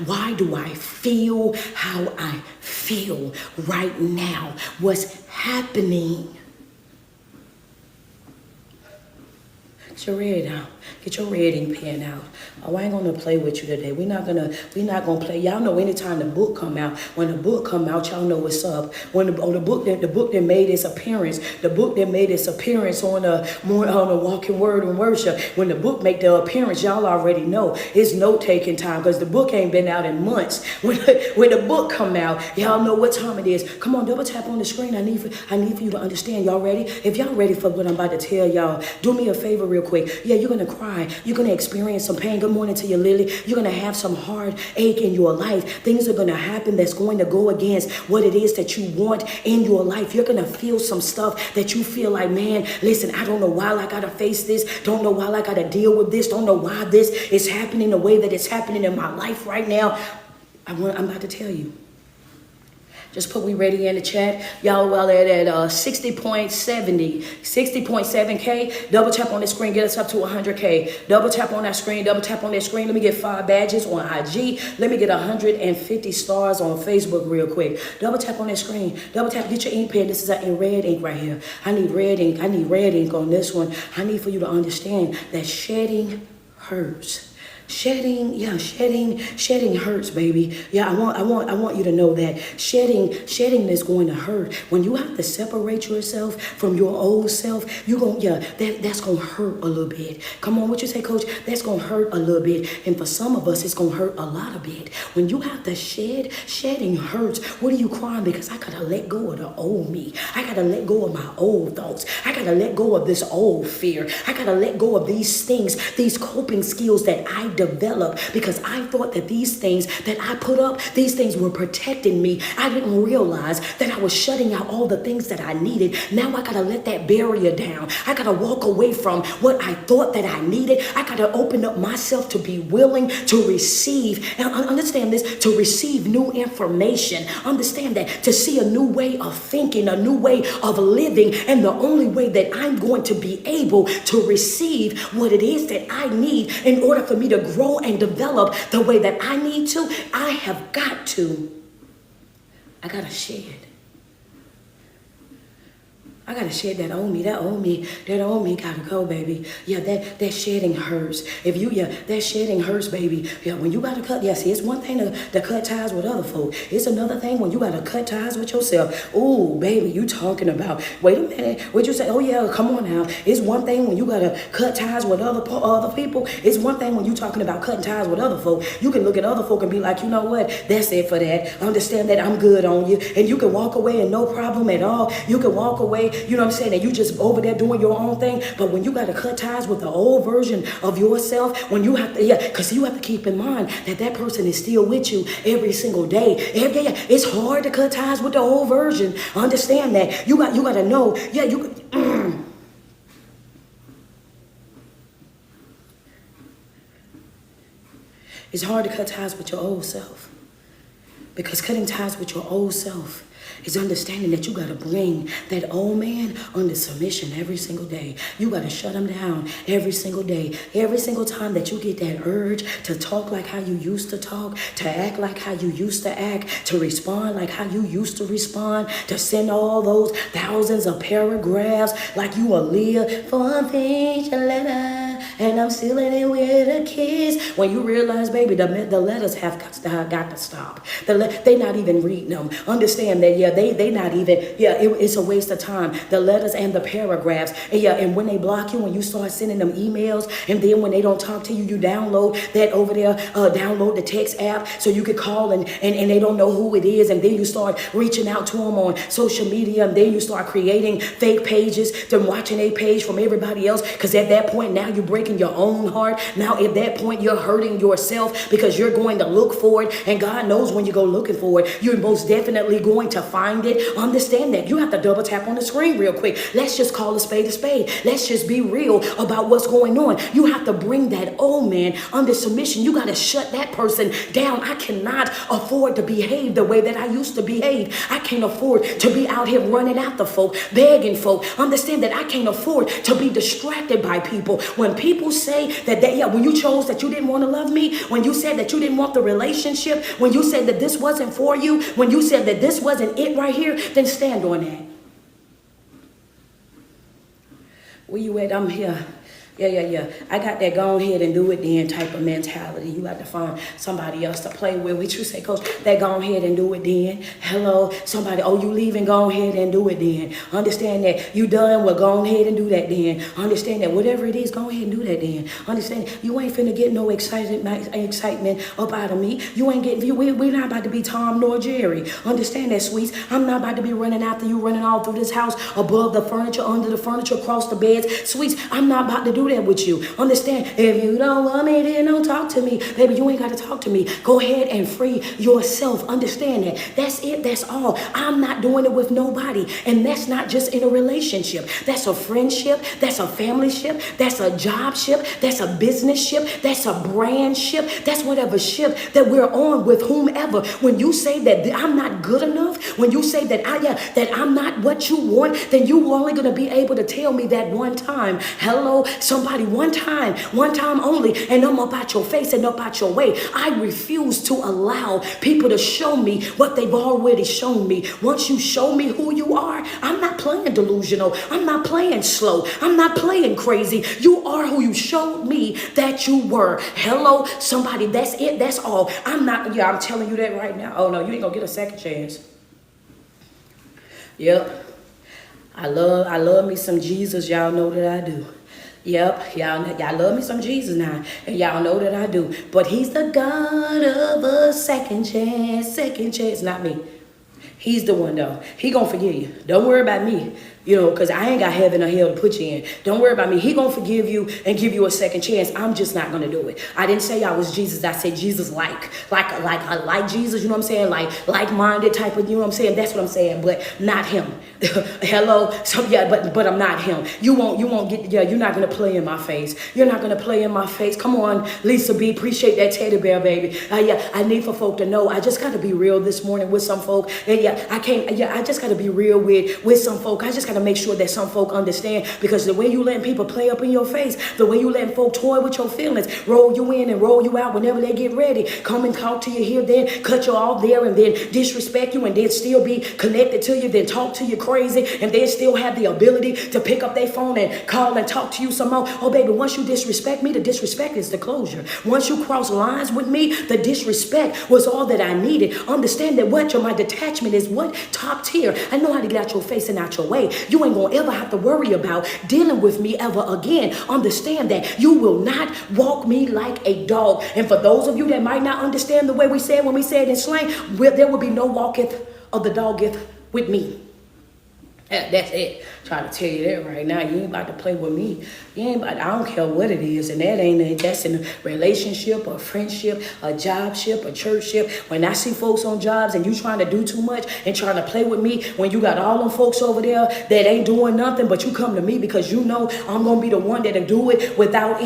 Why do I feel how I feel right now? What's happening? Get your red out. Get your red ink pen out. Oh, I ain't gonna play with you today. We're not gonna play. Y'all know anytime the book come out, when the book come out, y'all know what's up. When the book that made its appearance, on the Walking Word and Worship. When the book make the appearance, y'all already know it's note taking time because the book ain't been out in months. When the book come out, y'all know what time it is. Come on, double tap on the screen. I need for you to understand. Y'all ready? If y'all ready for what I'm about to tell y'all, do me a favor real quick. Yeah, you're gonna cry. You're going to experience some pain. Good morning to you, Lily. You're going to have some heartache in your life. Things are going to happen that's going to go against what it is that you want in your life. You're going to feel some stuff that you feel like, man, listen, I don't know why I got to face this. Don't know why I got to deal with this. Don't know why this is happening the way that it's happening in my life right now. I'm about to tell you. Just put we ready in the chat. Y'all well at 60.7K. Double tap on the screen. Get us up to 100K. Double tap on that screen. Double tap on that screen. Let me get 5 badges on IG. Let me get 150 stars on Facebook real quick. Double tap on that screen. Double tap. Get your ink pen. This is in red ink right here. I need red ink. I need red ink on this one. I need for you to understand that shedding hurts. Shedding hurts, baby. Yeah, I want you to know that shedding is going to hurt. When you have to separate yourself from your old self, that's gonna hurt a little bit. Come on, what you say, Coach? That's gonna hurt a little bit. And for some of us, it's gonna hurt a lot of bit. When you have to shedding hurts. What are you crying? Because I gotta let go of the old me. I gotta let go of my old thoughts. I gotta let go of this old fear. I gotta let go of these things, these coping skills that I developed because I thought that these things that I put up, these things were protecting me. I didn't realize that I was shutting out all the things that I needed. Now I gotta let that barrier down. I gotta walk away from what I thought that I needed. I gotta open up myself to be willing to receive, and understand this, to receive new information. Understand that, to see a new way of thinking, a new way of living. And the only way that I'm going to be able to receive what it is that I need in order for me to grow and develop the way that I need to, I gotta shed. I gotta shed that old me gotta go, baby. Yeah, that shedding hurts. That shedding hurts, baby. Yeah, when you gotta cut, see, it's one thing to cut ties with other folk. It's another thing when you gotta cut ties with yourself. Ooh, baby, you talking about, wait a minute, what'd you say? Oh yeah, come on now. It's one thing when you gotta cut ties with other people. It's one thing when you talking about cutting ties with other folk. You can look at other folk and be like, you know what? That's it for that. Understand that I'm good on you. And you can walk away and no problem at all. You can walk away, you know what I'm saying, and you just over there doing your own thing. But when you got to cut ties with the old version of yourself, when you have to, because you have to keep in mind that person is still with you every single day. It's hard to cut ties with the old version. Understand that. You got to know, it's hard to cut ties with your old self. Because cutting ties with your old self is understanding that you got to bring that old man under submission every single day. You got to shut him down every single day. Every single time that you get that urge to talk like how you used to talk, to act like how you used to act, to respond like how you used to respond, to send all those thousands of paragraphs like you a Leah for one page, a letter, and I'm sealing it with a kiss. When you realize, baby, the letters have got to stop. They not even reading them. Understand that, they not even, it's a waste of time. The letters and the paragraphs. And when they block you, when you start sending them emails, and then when they don't talk to you, you download that over there, download the text app so you could call and they don't know who it is. And then you start reaching out to them on social media, and then you start creating fake pages, them watching a page from everybody else. Because at that point, now you're breaking your own heart. Now at that point, you're hurting yourself because you're going to look for it. And God knows when you go looking for it, you're most definitely going to find it. Understand that. You have to double tap on the screen real quick. Let's just call a spade a spade. Let's just be real about what's going on. You have to bring that old man under submission. You got to shut that person down. I cannot afford to behave the way that I used to behave. I can't afford to be out here running after folk, begging folk. Understand that I can't afford to be distracted by people. When people say that when you chose that you didn't want to love me, when you said that you didn't want the relationship, when you said that this wasn't for you, when you said that this wasn't it right here, then stand on that. Where you at? I'm here. I got that go ahead and do it then type of mentality. You got to find somebody else to play with. What you say, Coach? That go ahead and do it then. Hello, somebody. Oh, you leaving? Go ahead and do it then. Understand that. You done? Well, go ahead and do that then. Understand that. Whatever it is, go ahead and do that then. Understand you ain't finna get no excitement up out of me. You ain't getting. We're not about to be Tom nor Jerry. Understand that, sweets. I'm not about to be running after you, running all through this house, above the furniture, under the furniture, across the beds. Sweets, I'm not about to do that with you. Understand, if you don't want me, then don't talk to me. Baby, you ain't got to talk to me. Go ahead and free yourself. Understand that. That's it. That's all. I'm not doing it with nobody. And that's not just in a relationship. That's a friendship. That's a family ship. That's a job ship. That's a business ship. That's a brand ship. That's whatever ship that we're on with whomever. When you say that I'm not good enough, when you say that I'm not what you want, then you only going to be able to tell me that one time. Hello, somebody, one time only, and I'm up out your face and up out your way. I refuse to allow people to show me what they've already shown me. Once you show me who you are, I'm not playing delusional. I'm not playing slow. I'm not playing crazy. You are who you showed me that you were. Hello, somebody, that's it. That's all. I'm telling you that right now. Oh no, you ain't gonna get a second chance. Yep. I love me some Jesus. Y'all know that I do. Yep, y'all love me some Jesus now, and y'all know that I do. But he's the God of a second chance, not me. He's the one though. He gonna forgive you. Don't worry about me. Because I ain't got heaven or hell to put you in. Don't worry about me. He gonna forgive you and give you a second chance. I'm just not gonna do it. I didn't say I was Jesus. I said Jesus like I like Jesus. You know what I'm saying? Like-minded type of. You know what I'm saying? That's what I'm saying. But not him. Hello. So yeah, but I'm not him. You won't get. Yeah, you're not gonna play in my face. You're not gonna play in my face. Come on, Lisa B. Appreciate that teddy bear, baby. Yeah, I need for folk to know. I just gotta be real this morning with some folk. And yeah, I can't. Yeah, I just gotta be real with some folk. I just gotta make sure that some folk understand, because the way you letting people play up in your face, the way you letting folk toy with your feelings, roll you in and roll you out whenever they get ready, come and talk to you here, then cut you off there, and then disrespect you, and then still be connected to you, then talk to you crazy, and then still have the ability to pick up their phone and call and talk to you some more. Oh baby, once you disrespect me, the disrespect is the closure. Once you cross lines with me, the disrespect was all that I needed. Understand that my detachment is what? Top tier. I know how to get out your face and out your way. You ain't gonna ever have to worry about dealing with me ever again. Understand that you will not walk me like a dog. And for those of you that might not understand the way we said when we said in slang, there will be no walketh of the doggeth with me. That's it. Trying to tell you that right now. You ain't about to play with me. You ain't about. I don't care what it is, and that's in a relationship, a friendship, a jobship, a churchship. When I see folks on jobs and you trying to do too much and trying to play with me, when you got all them folks over there that ain't doing nothing, but you come to me because you know I'm gonna be the one that'll do it without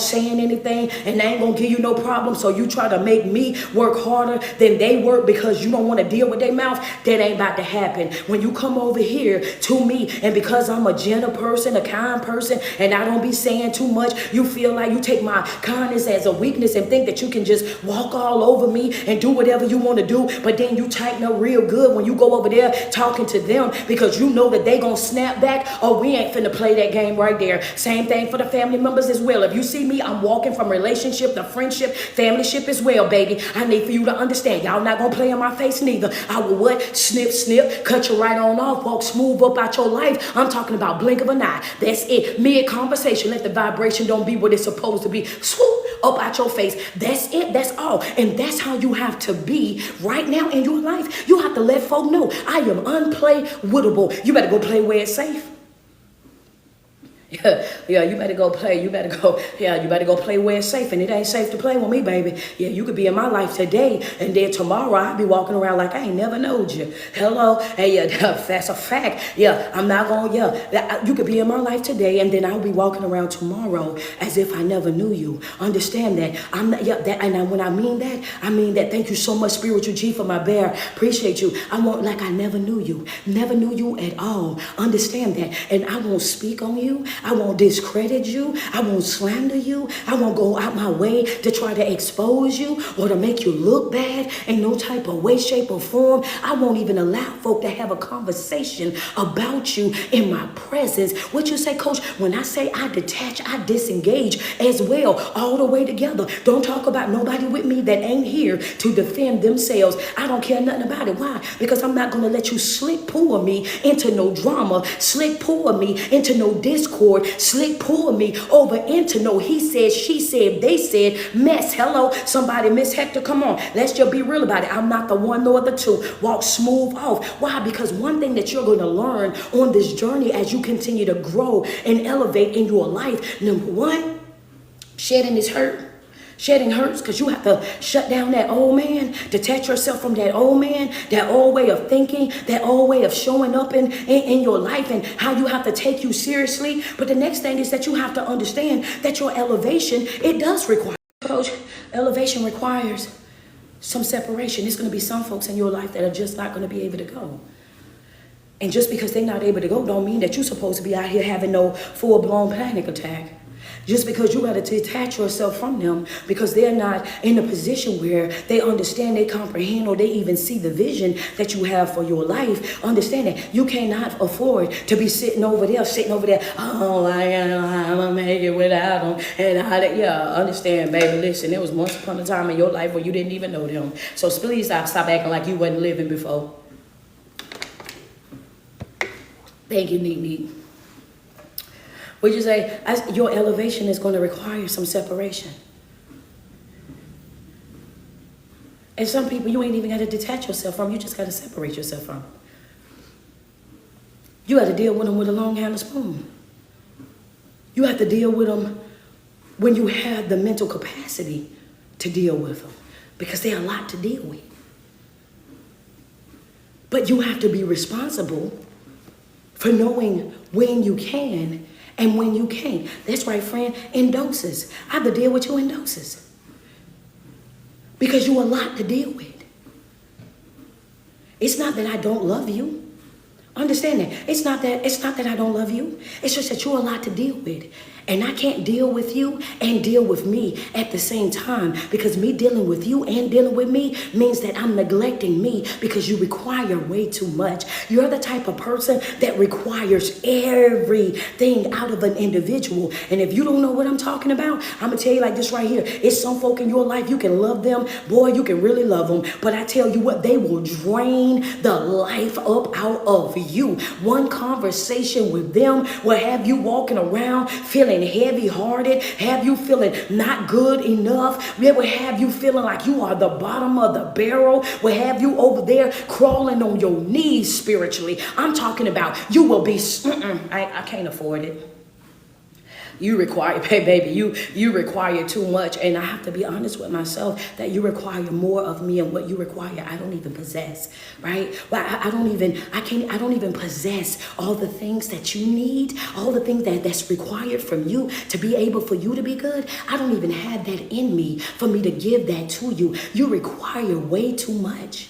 saying anything, and I ain't gonna give you no problem. So you try to make me work harder than they work because you don't want to deal with their mouth. That ain't about to happen. When you come over here to me, and because I'm a gentle person, a kind person, and I don't be saying too much, you feel like you take my kindness as a weakness and think that you can just walk all over me and do whatever you want to do. But then you tighten up real good when you go over there talking to them, because you know that they gonna snap back. Oh, we ain't finna play that game right there. Same thing for the family members as well. If you see me, I'm walking from relationship to friendship, familyship as well, baby. I need for you to understand, y'all not gonna play in my face neither. I will what? Snip, snip, cut you right on off, walk smooth up out your life. I'm talking about blink of an eye. That's it. Mid-conversation, let the vibration don't be what it's supposed to be. Swoop up out your face. That's it. That's all. And that's how you have to be right now in your life. You have to let folk know I am unplaywoodable. You better go play where it's safe. Yeah, you better go play. You better go play where it's safe. And it ain't safe to play with me, baby. Yeah, you could be in my life today, and then tomorrow I'll be walking around like I ain't never knowed you. Hello? Hey, yeah, that's a fact. Yeah, I'm not going, you could be in my life today, and then I'll be walking around tomorrow as if I never knew you. Understand that. When I mean that, thank you so much, Spiritual G, for my bear. Appreciate you. I want like I never knew you. Never knew you at all. Understand that. And I won't speak on you. I won't discredit you. I won't slander you. I won't go out my way to try to expose you or to make you look bad in no type of way, shape, or form. I won't even allow folk to have a conversation about you in my presence. What you say, Coach? When I say I detach, I disengage as well, all the way together. Don't talk about nobody with me that ain't here to defend themselves. I don't care nothing about it. Why? Because I'm not going to let you slick pull me into no drama, slick pull me into no discord, slick pull me over into no he said, she said, they said mess. Hello, somebody, Miss Hector, come on. Let's just be real about it. I'm not the one nor the two. Walk smooth off. Why? Because one thing that you're going to learn on this journey as you continue to grow and elevate in your life, number one, shedding is hurt. Shedding hurts because you have to shut down that old man, detach yourself from that old man, that old way of thinking, that old way of showing up in your life and how you have to take you seriously. But the next thing is that you have to understand that your elevation, it does require, Coach, elevation requires some separation. There's going to be some folks in your life that are just not going to be able to go. And just because they're not able to go don't mean that you're supposed to be out here having no full-blown panic attack. Just because you got to detach yourself from them because they're not in a position where they understand, they comprehend, or they even see the vision that you have for your life. Understand that you cannot afford to be sitting over there. Oh, I'm going to make it without them. And understand, baby, listen, there was once upon a time in your life where you didn't even know them. So please stop acting like you wasn't living before. Thank you, Neat. Would you say your elevation is going to require some separation? And some people you ain't even got to detach yourself from. You just got to separate yourself from. You got to deal with them with a long handled spoon. You have to deal with them when you have the mental capacity to deal with them, because they're a lot to deal with. But you have to be responsible for knowing when you can and when you can't. That's right, friend, in doses. I have to deal with you in doses, because you're a lot to deal with. It's not that I don't love you. Understand that. It's not that I don't love you. It's just that you're a lot to deal with. And I can't deal with you and deal with me at the same time, because me dealing with you and dealing with me means that I'm neglecting me, because you require way too much. You're the type of person that requires everything out of an individual. And if you don't know what I'm talking about, I'm going to tell you like this right here. It's some folk in your life, you can love them. Boy, you can really love them. But I tell you what, they will drain the life up out of you. One conversation with them will have you walking around feeling heavy-hearted, have you feeling not good enough. We will have you feeling like you are the bottom of the barrel. Will have you over there crawling on your knees spiritually. I'm talking about you will be, I can't afford it. You require, hey baby, you require too much. And I have to be honest with myself that you require more of me, and what you require, I don't even possess, right? But I don't even possess all the things that you need, all the things that's required from you to be able for you to be good. I don't even have that in me for me to give that to you. You require way too much.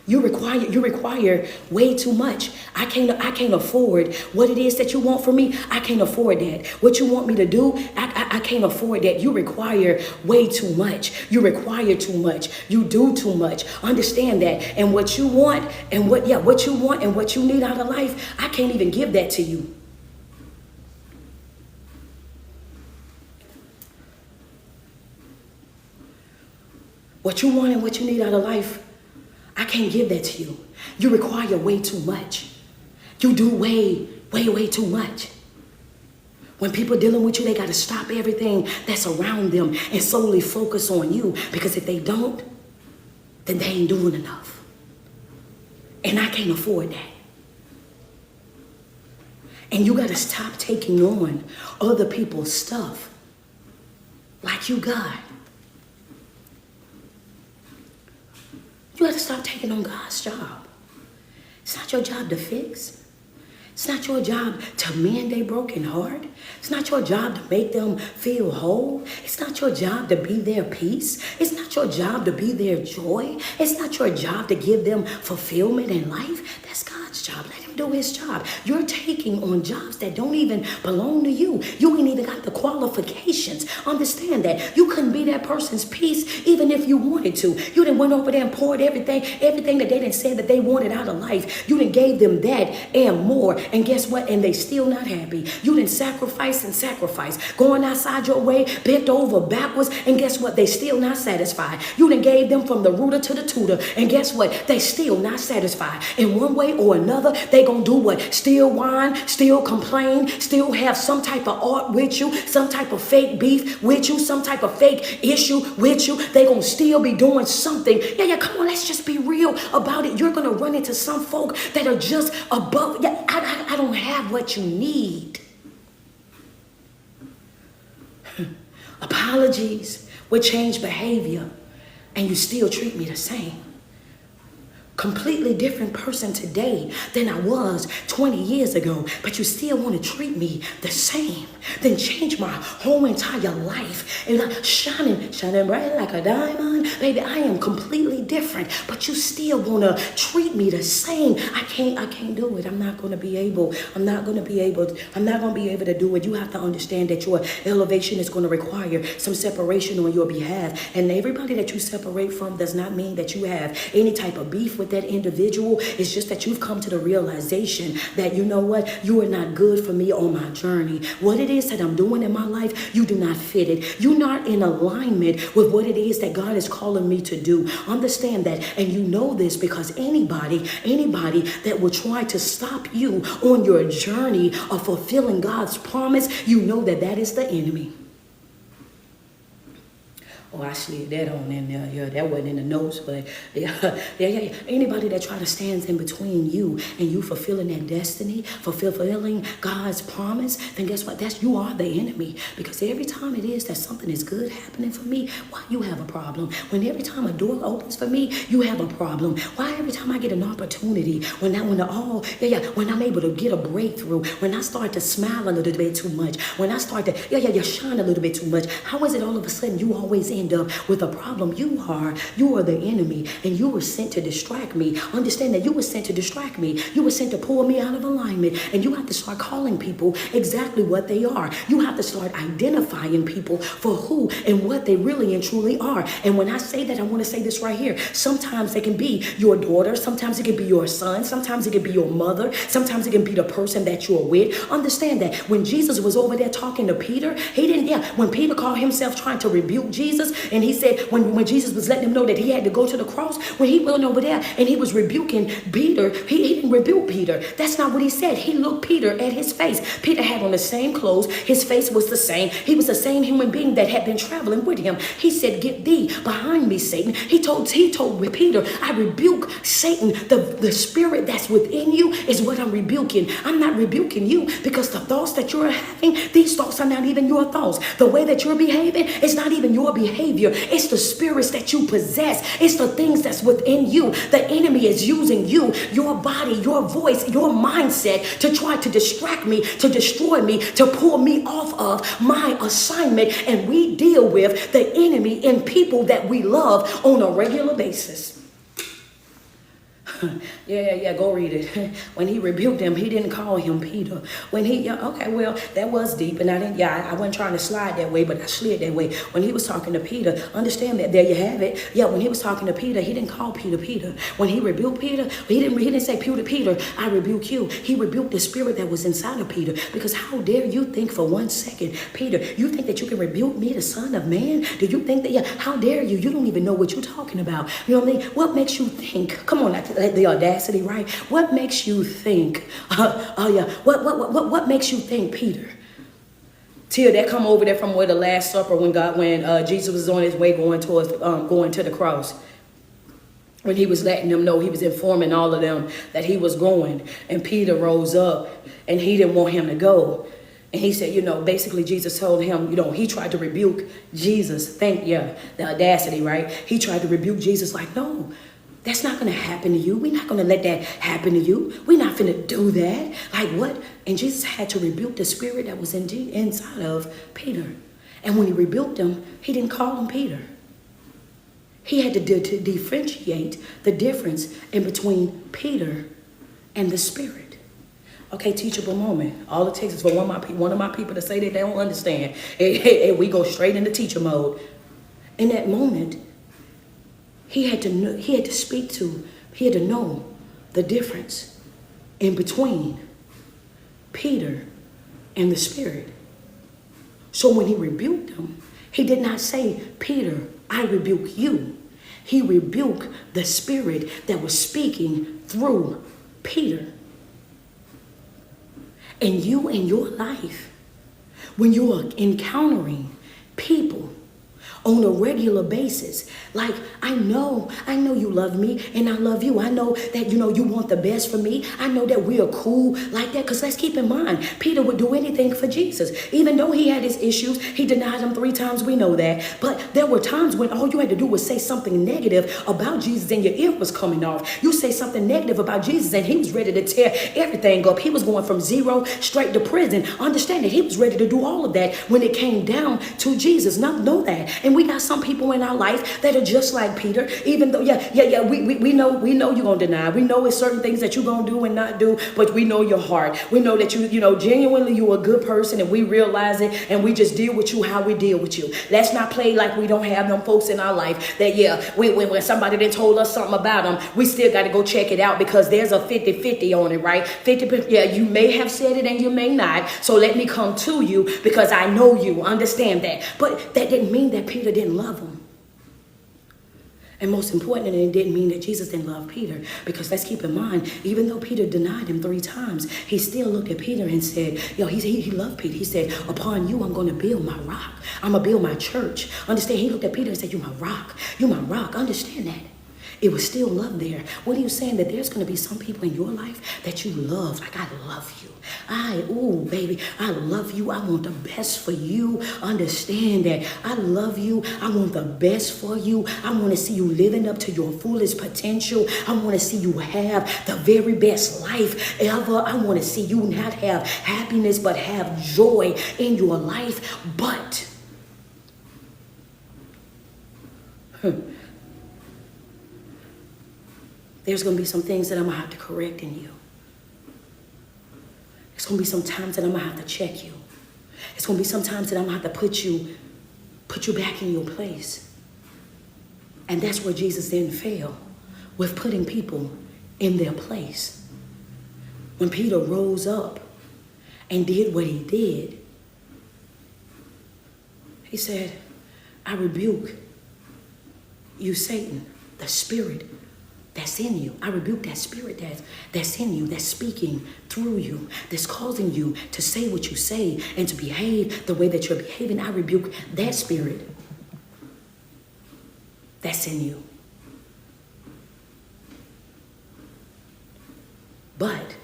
You require way too much. I can't afford what it is that you want from me. I can't afford that. What you want me to do, I can't afford that. You require way too much. You require too much. You do too much. Understand that. And what you want and what you want and what you need out of life, I can't even give that to you. What you want and what you need out of life, I can't give that to you. You require way too much. You do way too much. When people dealing with you, they got to stop everything that's around them and solely focus on you, because if they don't, then they ain't doing enough. And I can't afford that. And you got to stop taking on other people's stuff like you got. You have to stop taking on God's job. It's not your job to fix. It's not your job to mend a broken heart. It's not your job to make them feel whole. It's not your job to be their peace. It's not your job to be their joy. It's not your job to give them fulfillment in life. That's God's job. Let him do his job. You're taking on jobs that don't even belong to you. You ain't even got the qualifications. Understand that. You couldn't be that person's peace even if you wanted to. You done went over there and poured everything that they done said that they wanted out of life. You done gave them that and more. And guess what? And they still not happy. You done sacrifice, going outside your way, bent over backwards, and guess what? They still not satisfied. You done gave them from the rooter to the tutor, and guess what? They still not satisfied. In one way or another, they gonna do what? Still whine, still complain, still have some type of art with you, some type of fake beef with you, some type of fake issue with you. They gonna still be doing something. Yeah, come on, let's just be real about it. You're gonna run into some folk that are just above. Yeah, I don't have what you need. Apologies will change behavior, and you still treat me the same. Completely different person today than I was 20 years ago, but you still want to treat me the same. Then change my whole entire life and like shining bright like a diamond. Baby, I am completely different, but you still want to treat me the same. I can't do it. I'm not going to be able to do it. You have to understand that your elevation is going to require some separation on your behalf. And everybody that you separate from does not mean that you have any type of beef with that individual. It's just that you've come to the realization that, you know what, you are not good for me on my journey. What it is that I'm doing in my life, you do not fit it. You're not in alignment with what it is that God is calling me to do. Understand that. And you know this because anybody that will try to stop you on your journey of fulfilling God's promise, you know that is the enemy. Oh, I slid that on in there. Yeah, that wasn't in the notes, but yeah. Anybody that try to stand in between you and you fulfilling that destiny, fulfilling God's promise, then guess what? You are the enemy. Because every time it is that something is good happening for me, why you have a problem? When every time a door opens for me, you have a problem. Why every time I get an opportunity, when I'm able to get a breakthrough, when I start to smile a little bit too much, when I start to shine a little bit too much, how is it all of a sudden you always end up with a problem? You are the enemy, and you were sent to distract me. Understand that you were sent to distract me. You were sent to pull me out of alignment, and you have to start calling people exactly what they are. You have to start identifying people for who and what they really and truly are. And when I say that, I want to say this right here. Sometimes it can be your daughter, sometimes it can be your son, sometimes it can be your mother, sometimes it can be the person that you're with. Understand that when Jesus was over there talking to Peter, when Peter called himself trying to rebuke Jesus, and he said when Jesus was letting him know that he had to go to the cross, when he went over there and he was rebuking Peter, he didn't rebuke Peter. That's not what he said. He looked Peter at his face. Peter had on the same clothes. His face was the same. He was the same human being that had been traveling with him. He said, "Get thee behind me, Satan." He told Peter, "I rebuke Satan. The spirit that's within you is what I'm rebuking. I'm not rebuking you, because the thoughts that you're having, these thoughts are not even your thoughts. The way that you're behaving, it's not even your behavior. It's the spirits that you possess. It's the things that's within you. The enemy is using you, your body, your voice, your mindset to try to distract me, to destroy me, to pull me off of my assignment." And we deal with the enemy in people that we love on a regular basis. Go read it. When he rebuked him, he didn't call him Peter. That was deep, and I wasn't trying to slide that way, but I slid that way. When he was talking to Peter, understand that, there you have it. Yeah, when he was talking to Peter, he didn't call Peter Peter. When he rebuked Peter, he didn't say, Peter, I rebuke you. He rebuked the spirit that was inside of Peter. Because how dare you think for 1 second, Peter, you think that you can rebuke me, the Son of Man? Do you think that, how dare you? You don't even know what you're talking about. You know what I mean? What makes you think? Come on, the audacity, right? What makes you think? What makes you think, Peter? Till that come over there from where the Last Supper, when Jesus was on his way going to the cross. When he was letting them know, he was informing all of them that he was going, and Peter rose up, and he didn't want him to go. And he said, basically Jesus told him, he tried to rebuke Jesus. The audacity, right? He tried to rebuke Jesus like, no, that's not going to happen to you. We're not going to let that happen to you. We're not going to do that. Like what? And Jesus had to rebuke the spirit that was inside of Peter. And when he rebuked him, he didn't call him Peter. He had to differentiate the difference in between Peter and the spirit. Okay, teachable moment. All it takes is for one of my people to say that they don't understand. And we go straight into teacher mode. In that moment, he had to know the difference in between Peter and the spirit. So when he rebuked him, he did not say, Peter, I rebuke you. He rebuked the spirit that was speaking through Peter. And you in your life, when you are encountering people on a regular basis, like, I know you love me and I love you. I know that, you want the best for me. I know that we are cool like that, because let's keep in mind, Peter would do anything for Jesus. Even though he had his issues, he denied him 3 times, we know that. But there were times when all you had to do was say something negative about Jesus and your ear was coming off. You say something negative about Jesus and he was ready to tear everything up. He was going from 0 straight to prison. Understand that he was ready to do all of that when it came down to Jesus. Know that. And we got some people in our life that are just like Peter, even though, we know you're going to deny. We know it's certain things that you're going to do and not do, but we know your heart. We know that genuinely you're a good person, and we realize it, and we just deal with you how we deal with you. Let's not play like we don't have them folks in our life that, when somebody then told us something about them, we still got to go check it out, because there's a 50-50 on it, right? 50%, you may have said it and you may not, so let me come to you because I know you. Understand that. But that didn't mean that Peter didn't love him. And most importantly, it didn't mean that Jesus didn't love Peter. Because let's keep in mind, even though Peter denied him 3 times, he still looked at Peter and said, he loved Peter. He said, upon you, I'm going to build my rock. I'm going to build my church. Understand, he looked at Peter and said, you're my rock. You're my rock. Understand that. It was still love there. What are you saying? That there's going to be some people in your life that you love. Like, I love you. Baby, I love you. I want the best for you. Understand that. I love you. I want the best for you. I want to see you living up to your fullest potential. I want to see you have the very best life ever. I want to see you not have happiness, but have joy in your life. But there's going to be some things that I'm going to have to correct in you. There's going to be some times that I'm going to have to check you. It's going to be some times that I'm going to have to put you back in your place. And that's where Jesus didn't fail, with putting people in their place. When Peter rose up and did what he did, he said, I rebuke you, Satan, the spirit that's in you. I rebuke that spirit that's in you, that's speaking through you, that's causing you to say what you say and to behave the way that you're behaving. I rebuke that spirit that's in you. But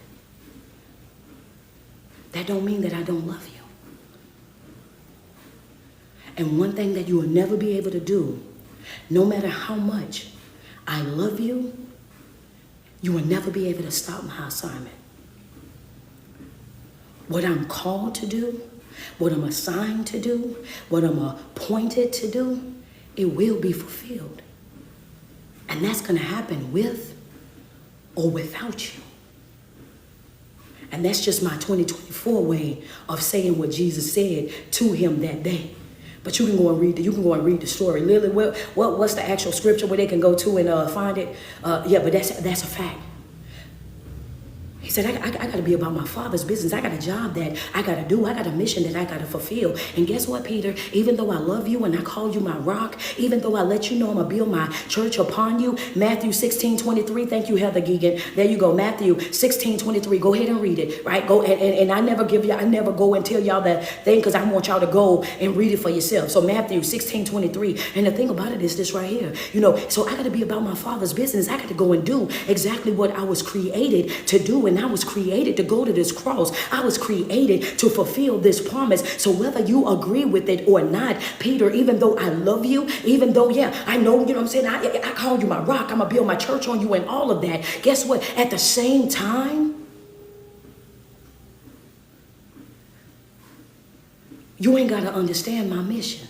that don't mean that I don't love you. And one thing that you will never be able to do, no matter how much I love you, you will never be able to stop my assignment. What I'm called to do, what I'm assigned to do, what I'm appointed to do, it will be fulfilled. And that's going to happen with or without you. And that's just my 2024 way of saying what Jesus said to him that day. But you can go and read the story. Lily, what's the actual scripture where they can go to and find it? But that's a fact. He said, I got to be about my Father's business. I got a job that I got to do. I got a mission that I got to fulfill. And guess what, Peter? Even though I love you and I call you my rock, even though I let you know I'm going to build my church upon you, Matthew 16:23. Thank you, Heather Geegan. There you go. Matthew 16:23. Go ahead and read it, right? Go and I never go and tell y'all that thing because I want y'all to go and read it for yourself. So Matthew 16:23. And the thing about it is this right here. So I got to be about my Father's business. I got to go and do exactly what I was created to do. And I was created to go to this cross. I was created to fulfill this promise. So whether you agree with it or not, Peter, even though I love you, even though, I know, what I'm saying, I call you my rock, I'm going to build my church on you and all of that. Guess what? At the same time, you ain't got to understand my mission.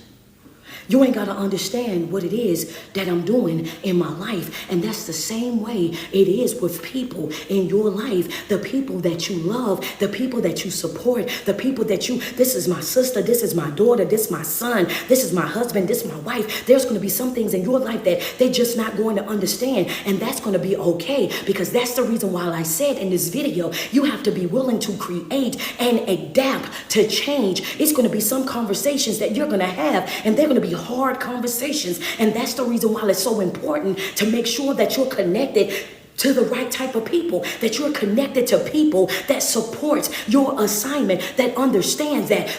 You ain't got to understand what it is that I'm doing in my life. And that's the same way it is with people in your life. The people that you love, the people that you support, the people that this is my sister, this is my daughter, this is my son, this is my husband, this is my wife. There's going to be some things in your life that they're just not going to understand. And that's going to be okay, because that's the reason why I said in this video, you have to be willing to create and adapt to change. It's going to be some conversations that you're going to have, and they're going to be hard conversations. And that's the reason why it's so important to make sure that you're connected to the right type of people, that you're connected to people that supports your assignment, that understands that,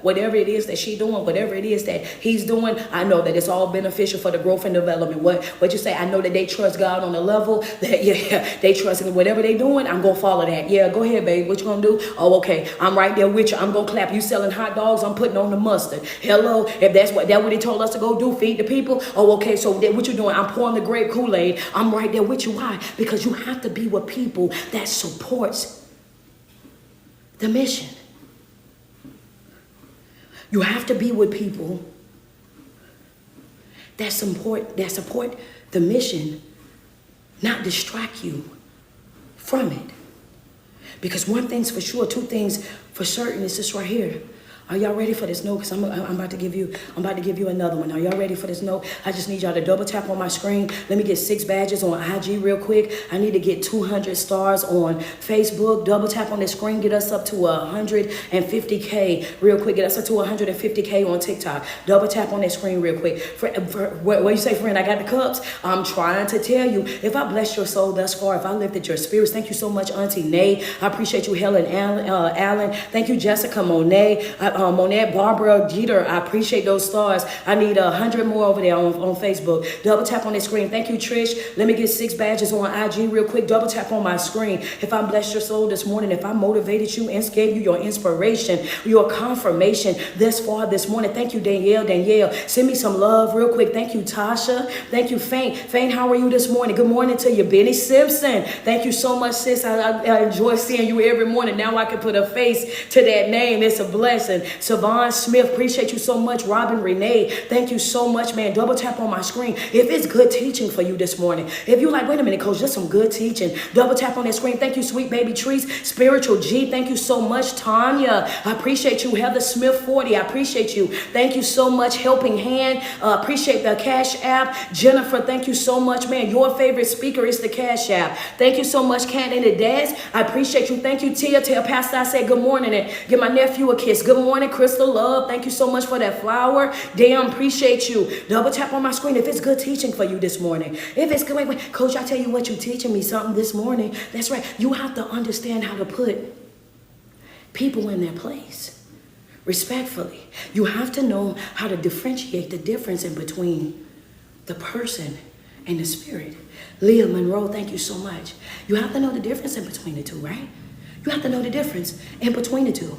whatever it is that she's doing, whatever it is that he's doing, I know that it's all beneficial for the growth and development. What you say, I know that they trust God on a level that, they trust in whatever they doing, I'm going to follow that. Yeah, go ahead, babe. What you going to do? Oh, okay. I'm right there with you. I'm going to clap. You selling hot dogs, I'm putting on the mustard. Hello. If that's what they told us to go do, feed the people. Oh, okay. So what you doing? I'm pouring the grape Kool-Aid. I'm right there with you. Why? Because you have to be with people that supports the mission. You have to be with people that support the mission, not distract you from it. Because one thing's for sure, two things for certain is this right here. Are y'all ready for this note? Because I'm about to give you another one. Are y'all ready for this note? I just need y'all to double tap on my screen. Let me get 6 badges on IG real quick. I need to get 200 stars on Facebook. Double tap on the screen. Get us up to 150K real quick. Get us up to 150K on TikTok. Double tap on that screen real quick. What you say, friend? I got the cups. I'm trying to tell you, if I blessed your soul thus far, if I lifted your spirits, thank you so much, Auntie Nay. I appreciate you, Helen Allen. Thank you, Jessica Monet. Monet, Barbara, Jeter, I appreciate those stars. I need 100 more over there on Facebook. Double tap on the screen. Thank you, Trish. Let me get 6 badges on IG real quick. Double tap on my screen. If I blessed your soul this morning, if I motivated you and gave you your inspiration, your confirmation this far this morning, thank you, Danielle. Send me some love real quick. Thank you, Tasha. Thank you, Faint, how are you this morning? Good morning to you, Benny Simpson. Thank you so much, sis. I enjoy seeing you every morning. Now I can put a face to that name. It's a blessing. Savon Smith, appreciate you so much. Robin Renee, thank you so much, man. Double tap on my screen if it's good teaching for you this morning. If you're like, wait a minute, coach, just some good teaching. Double tap on that screen. Thank you, sweet baby trees. Spiritual G, thank you so much. Tanya, I appreciate you. Heather Smith 40, I appreciate you. Thank you so much. Helping Hand, appreciate the Cash App. Jennifer, thank you so much, man. Your favorite speaker is the Cash App. Thank you so much, Cat and the Dads. I appreciate you. Thank you, Tia. Tell Pastor I said good morning and give my nephew a kiss. Good morning, Crystal Love. Thank you so much for that flower. Damn, appreciate you. Double tap on my screen if it's good teaching for you this morning. If it's good, wait, coach, I tell you what, you teaching me something this morning. That's right. You have to understand how to put people in their place respectfully. You have to know how to differentiate the difference in between the person and the spirit. Leah Monroe, thank you so much. You have to know the difference in between the two, right? You have to know the difference in between the two.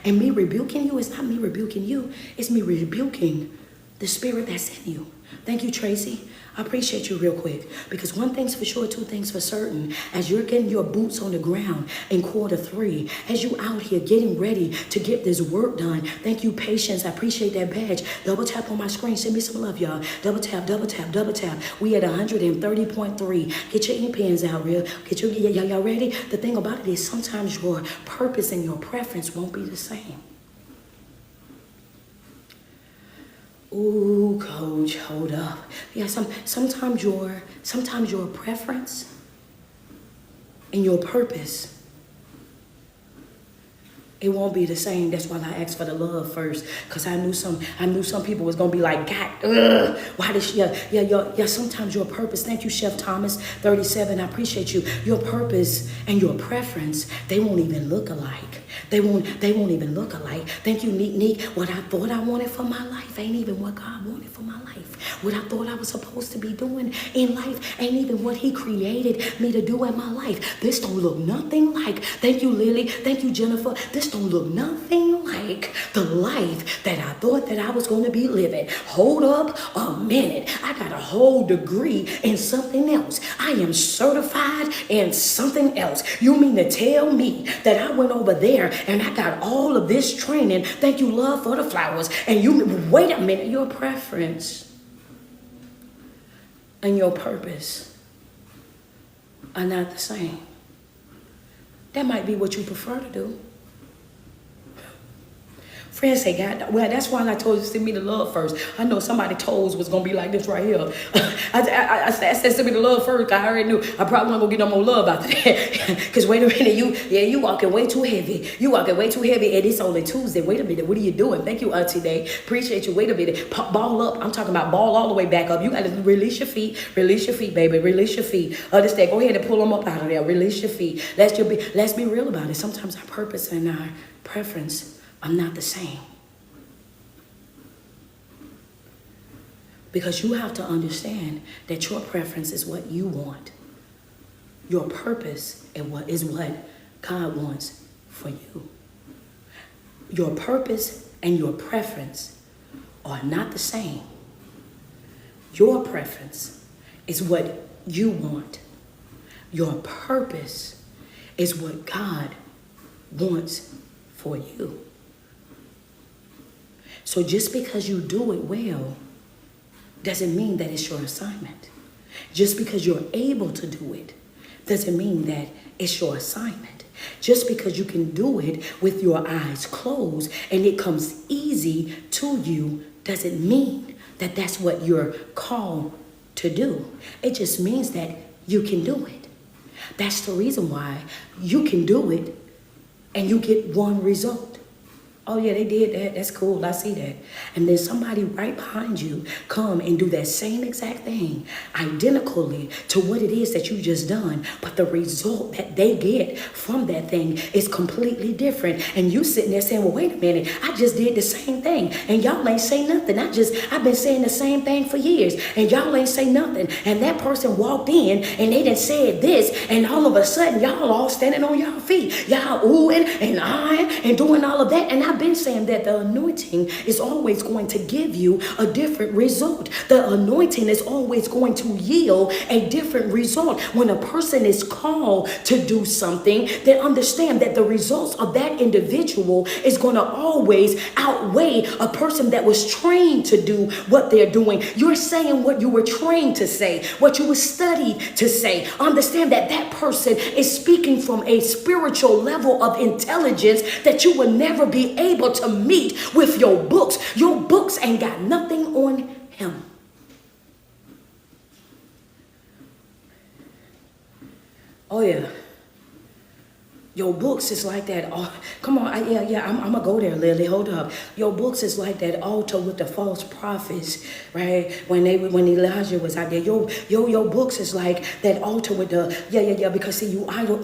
And me rebuking you is not me rebuking you. It's me rebuking the spirit that's in you. Thank you, Tracy. I appreciate you real quick. Because one thing's for sure, two things for certain. As you're getting your boots on the ground in quarter 3, as you out here getting ready to get this work done, thank you, Patience. I appreciate that badge. Double tap on my screen. Send me some love, y'all. Double tap, double tap, double tap. We at 130.3. Get your ink pens out, real. Y'all ready? The thing about it is sometimes your purpose and your preference won't be the same. Ooh, coach, hold up. Yeah, sometimes your preference and your purpose, it won't be the same. That's why I asked for the love first, because I knew some people was gonna be like, God, why did she? Yeah. Sometimes your purpose. Thank you, Chef Thomas 37. I appreciate you. Your purpose and your preference, they won't even look alike. They won't even look alike. Thank you, Neek. What I thought I wanted for my life ain't even what God wanted for my life. What I thought I was supposed to be doing in life ain't even what He created me to do in my life. This don't look nothing like. Thank you, Lily. Thank you, Jennifer. This don't look nothing like the life that I thought that I was going to be living. Hold up a minute. I got a whole degree in something else. I am certified in something else. You mean to tell me that I went over there and I got all of this training? Thank you, love, for the flowers. And you, wait a minute, your preference and your purpose are not the same. That might be what you prefer to do. Friends say, God, well, that's why I told you to send me the love first. I know somebody's toes was going to be like this right here. I said, send me the love first. I already knew I probably wasn't going to get no more love after that. Because wait a minute, you walking way too heavy. You walking way too heavy, and it's only Tuesday. Wait a minute, what are you doing? Thank you, Auntie Day. Appreciate you. Wait a minute. Ball up. I'm talking about ball all the way back up. You got to release your feet. Release your feet, baby. Release your feet. Understand? Go ahead and pull them up out of there. Release your feet. Let's be real about it. Sometimes our purpose and our preference are not the same. Because you have to understand that your preference is what you want. Your purpose is what God wants for you. Your purpose and your preference are not the same. Your preference is what you want. Your purpose is what God wants for you. So just because you do it well doesn't mean that it's your assignment. Just because you're able to do it doesn't mean that it's your assignment. Just because you can do it with your eyes closed and it comes easy to you doesn't mean that that's what you're called to do. It just means that you can do it. That's the reason why you can do it and you get one result. Oh yeah, they did that. That's cool. I see that. And then somebody right behind you come and do that same exact thing, identically to what it is that you just done. But the result that they get from that thing is completely different. And you sitting there saying, well, wait a minute, I just did the same thing. And y'all ain't say nothing. I've been saying the same thing for years. And y'all ain't say nothing. And that person walked in and they done said this. And all of a sudden, y'all all standing on y'all feet. Y'all oohing and eyeing and doing all of that. And I've been saying that the anointing is always going to give you a different result. The anointing is always going to yield a different result. When a person is called to do something, they understand that the results of that individual is going to always outweigh a person that was trained to do what they're doing. You're saying what you were trained to say, what you were studied to say. Understand that that person is speaking from a spiritual level of intelligence that you will never be able to meet with your books. Your books ain't got nothing on him. Oh yeah. Your books is like that. Oh, come on, I'm gonna go there, Lily. Hold up. Your books is like that altar with the false prophets, right? When Elijah was out there, your books is like that altar with the Because see, you idol.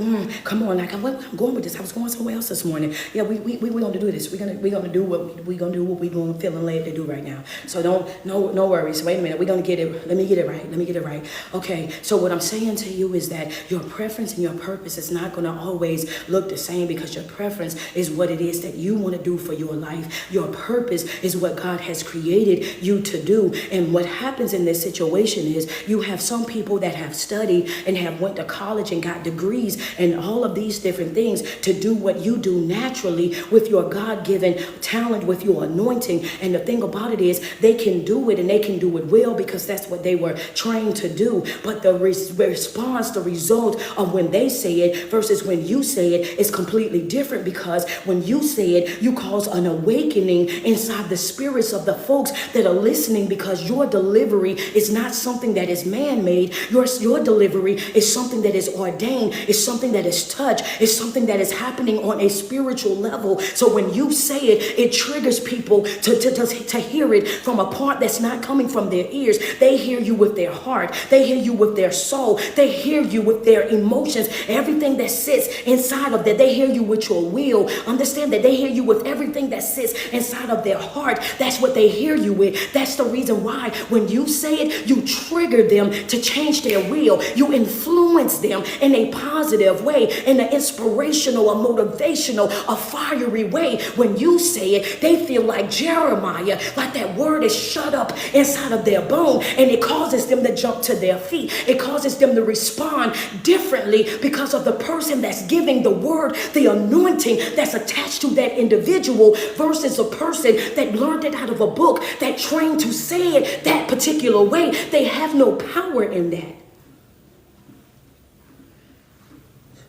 Come on, like I'm going with this. I was going somewhere else this morning. Yeah, we gonna do this. We're gonna do what we gonna do. What we gonna feeling led to do right now. So no worries. Wait a minute. We're gonna get it. Let me get it right. Okay. So what I'm saying to you is that your preference and your purpose is not gonna always look the same, because your preference is what it is that you want to do for your life. Your purpose is what God has created you to do. And what happens in this situation is you have some people that have studied and have went to college and got degrees and all of these different things to do what you do naturally with your God-given talent, with your anointing. And the thing about it is they can do it and they can do it well because that's what they were trained to do. But the response, the result of when they say it versus when you say it is completely different, because when you say it, you cause an awakening inside the spirits of the folks that are listening, because your delivery is not something that is man-made. Your delivery is something that is ordained, is something that is touched, is something that is happening on a spiritual level. So when you say it, it triggers people to hear it from a part that's not coming from their ears. They hear you with their heart. They hear you with their soul. They hear you with their emotions. Everything that sits inside of that, they hear you with your will. Understand that they hear you with everything that sits inside of their heart. That's what they hear you with. That's the reason why when you say it, you trigger them to change their will. You influence them in a positive way, in an inspirational, a motivational, a fiery way. When you say it, they feel like Jeremiah, like that word is shut up inside of their bone, and it causes them to jump to their feet. It causes them to respond differently because of the person that's giving the word, the anointing that's attached to that individual, versus a person that learned it out of a book, that trained to say it that particular way. They have no power in that.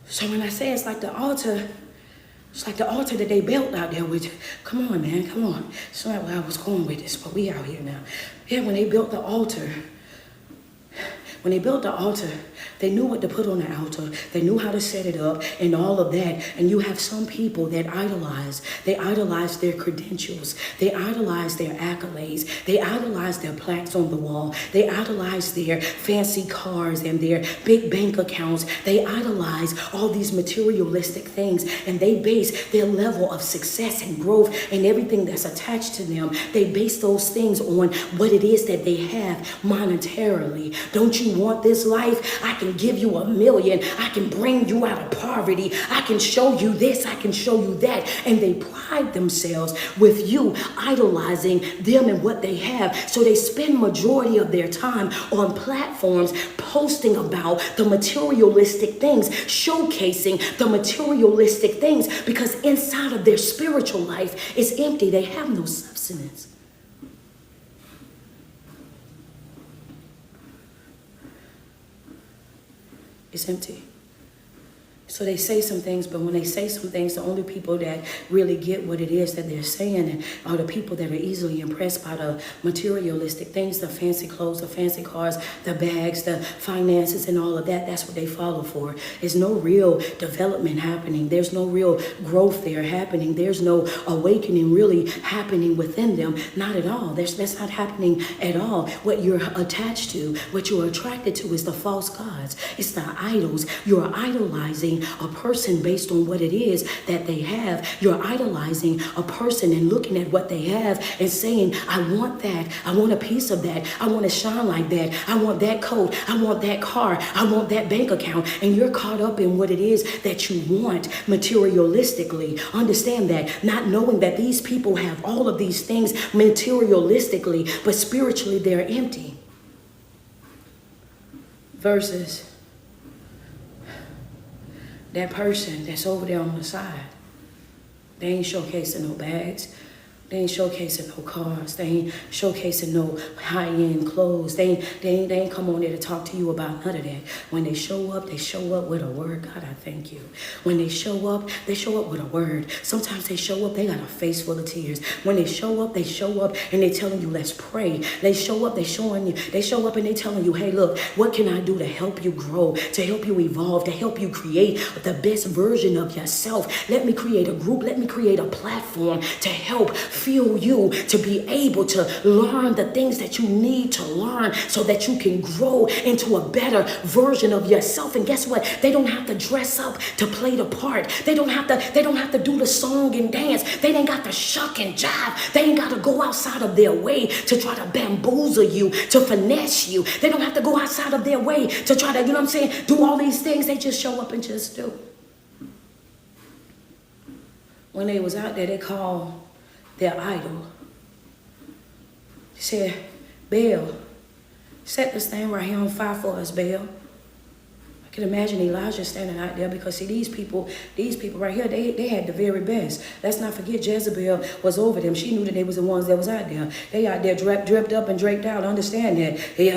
So when I say it's like the altar that they built out there with, come on, man, come on. It's not where I was going with this, but we out here now. Yeah, when they built the altar, they knew what to put on the altar. They knew how to set it up and all of that. And you have some people that idolize. They idolize their credentials. They idolize their accolades. They idolize their plaques on the wall. They idolize their fancy cars and their big bank accounts. They idolize all these materialistic things. And they base their level of success and growth and everything that's attached to them. They base those things on what it is that they have monetarily. Don't you want this life? I can give you $1 million. I can bring you out of poverty. I can show you this. I can show you that. And they pride themselves with you idolizing them and what they have. So they spend majority of their time on platforms posting about the materialistic things, showcasing the materialistic things, because inside of their spiritual life is empty. They have no substance. It's empty. So they say some things, but when they say some things, the only people that really get what it is that they're saying are the people that are easily impressed by the materialistic things, the fancy clothes, the fancy cars, the bags, the finances, and all of that. That's what they follow for. There's no real development happening. There's no real growth there happening. There's no awakening really happening within them. Not at all. That's not happening at all. What you're attached to, what you're attracted to is the false gods. It's the idols. You're idolizing a person based on what it is that they have. You're idolizing a person and looking at what they have and saying, I want that. I want a piece of that. I want to shine like that. I want that coat. I want that car. I want that bank account. And you're caught up in what it is that you want materialistically. Understand that. Not knowing that these people have all of these things materialistically, but spiritually they're empty. Versus that person that's over there on the side. They ain't showcasing no bags. They ain't showcasing no cars. They ain't showcasing no high-end clothes. They ain't come on there to talk to you about none of that. When they show up with a word. God, I thank you. When they show up with a word. Sometimes they show up, they got a face full of tears. When they show up and they're telling you, let's pray. They show up and they're telling you, hey, look, what can I do to help you grow, to help you evolve, to help you create the best version of yourself? Let me create a group. Let me create a platform to help fuel you to be able to learn the things that you need to learn so that you can grow into a better version of yourself. And guess what? They don't have to dress up to play the part. They don't have to do the song and dance. They ain't got to shuck and jive. They ain't got to go outside of their way to try to bamboozle you, to finesse you. They don't have to go outside of their way to try to, do all these things. They just show up and just do. When they was out there, they called their idol. He said, Baal, set this thing right here on fire for us, Baal. I can imagine Elijah standing out there because see, these people right here, they had the very best. Let's not forget Jezebel was over them. She knew that they was the ones that was out there. They out there dripped up and draped out. Understand that. They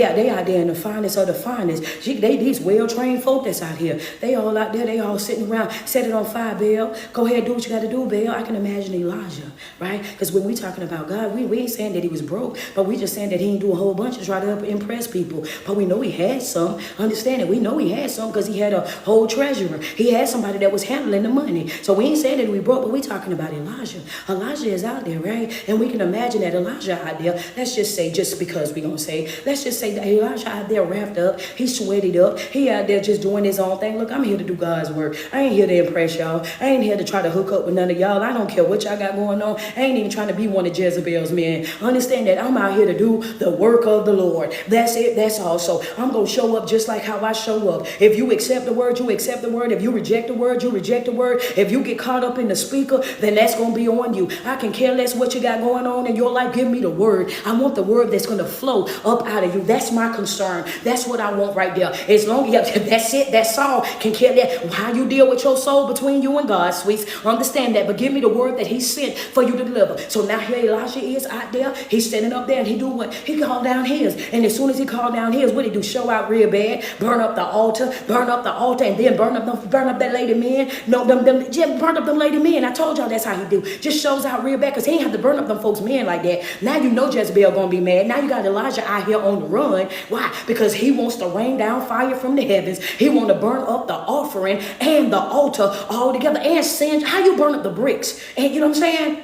out there in the finest of the finest. These well-trained folk that's out here. They all out there. They all sitting around. Set it on fire, Baal. Go ahead, do what you got to do, Baal. I can imagine Elijah, right? Because when we talking about God, we ain't saying that he was broke, but we just saying that he didn't do a whole bunch to try to impress people. But we know he had some. Understand it. We know he had some because he had a whole treasurer. He had somebody that was handling the money. So we ain't saying that we broke, but we talking about Elijah. Elijah is out there, right? And we can imagine that Elijah out there, let's just say, just because we're going to say, let's just say that Elijah out there wrapped up. He sweated up. He out there just doing his own thing. Look, I'm here to do God's work. I ain't here to impress y'all. I ain't here to try to hook up with none of y'all. I don't care what y'all got going on. I ain't even trying to be one of Jezebel's men. Understand that I'm out here to do the work of the Lord. That's it. That's all. So I'm going to show up just like how I show up. If you accept the word, you accept the word. If you reject the word, you reject the word. If you get caught up in the speaker, then that's going to be on you. I can care less what you got going on in your life. Give me the word. I want the word that's going to flow up out of you. That's my concern. That's what I want right there. As long as that's it, that's all. Can care that how you deal with your soul between you and God, sweets. Understand that. But give me the word that he sent for you to deliver. So now here Elijah is out there. He's standing up there and he do what? He called down his. And as soon as he called down his, what did he do? Show out real bad. Burn up the altar, and then burn up that lady men. No, burn up them lady men. I told y'all that's how he do. Just shows out real bad because he ain't have to burn up them folks men like that. Now you know Jezebel gonna be mad. Now you got Elijah out here on the run. Why? Because he wants to rain down fire from the heavens. He want to burn up the offering and the altar all together and send. How you burn up the bricks? And you know what I'm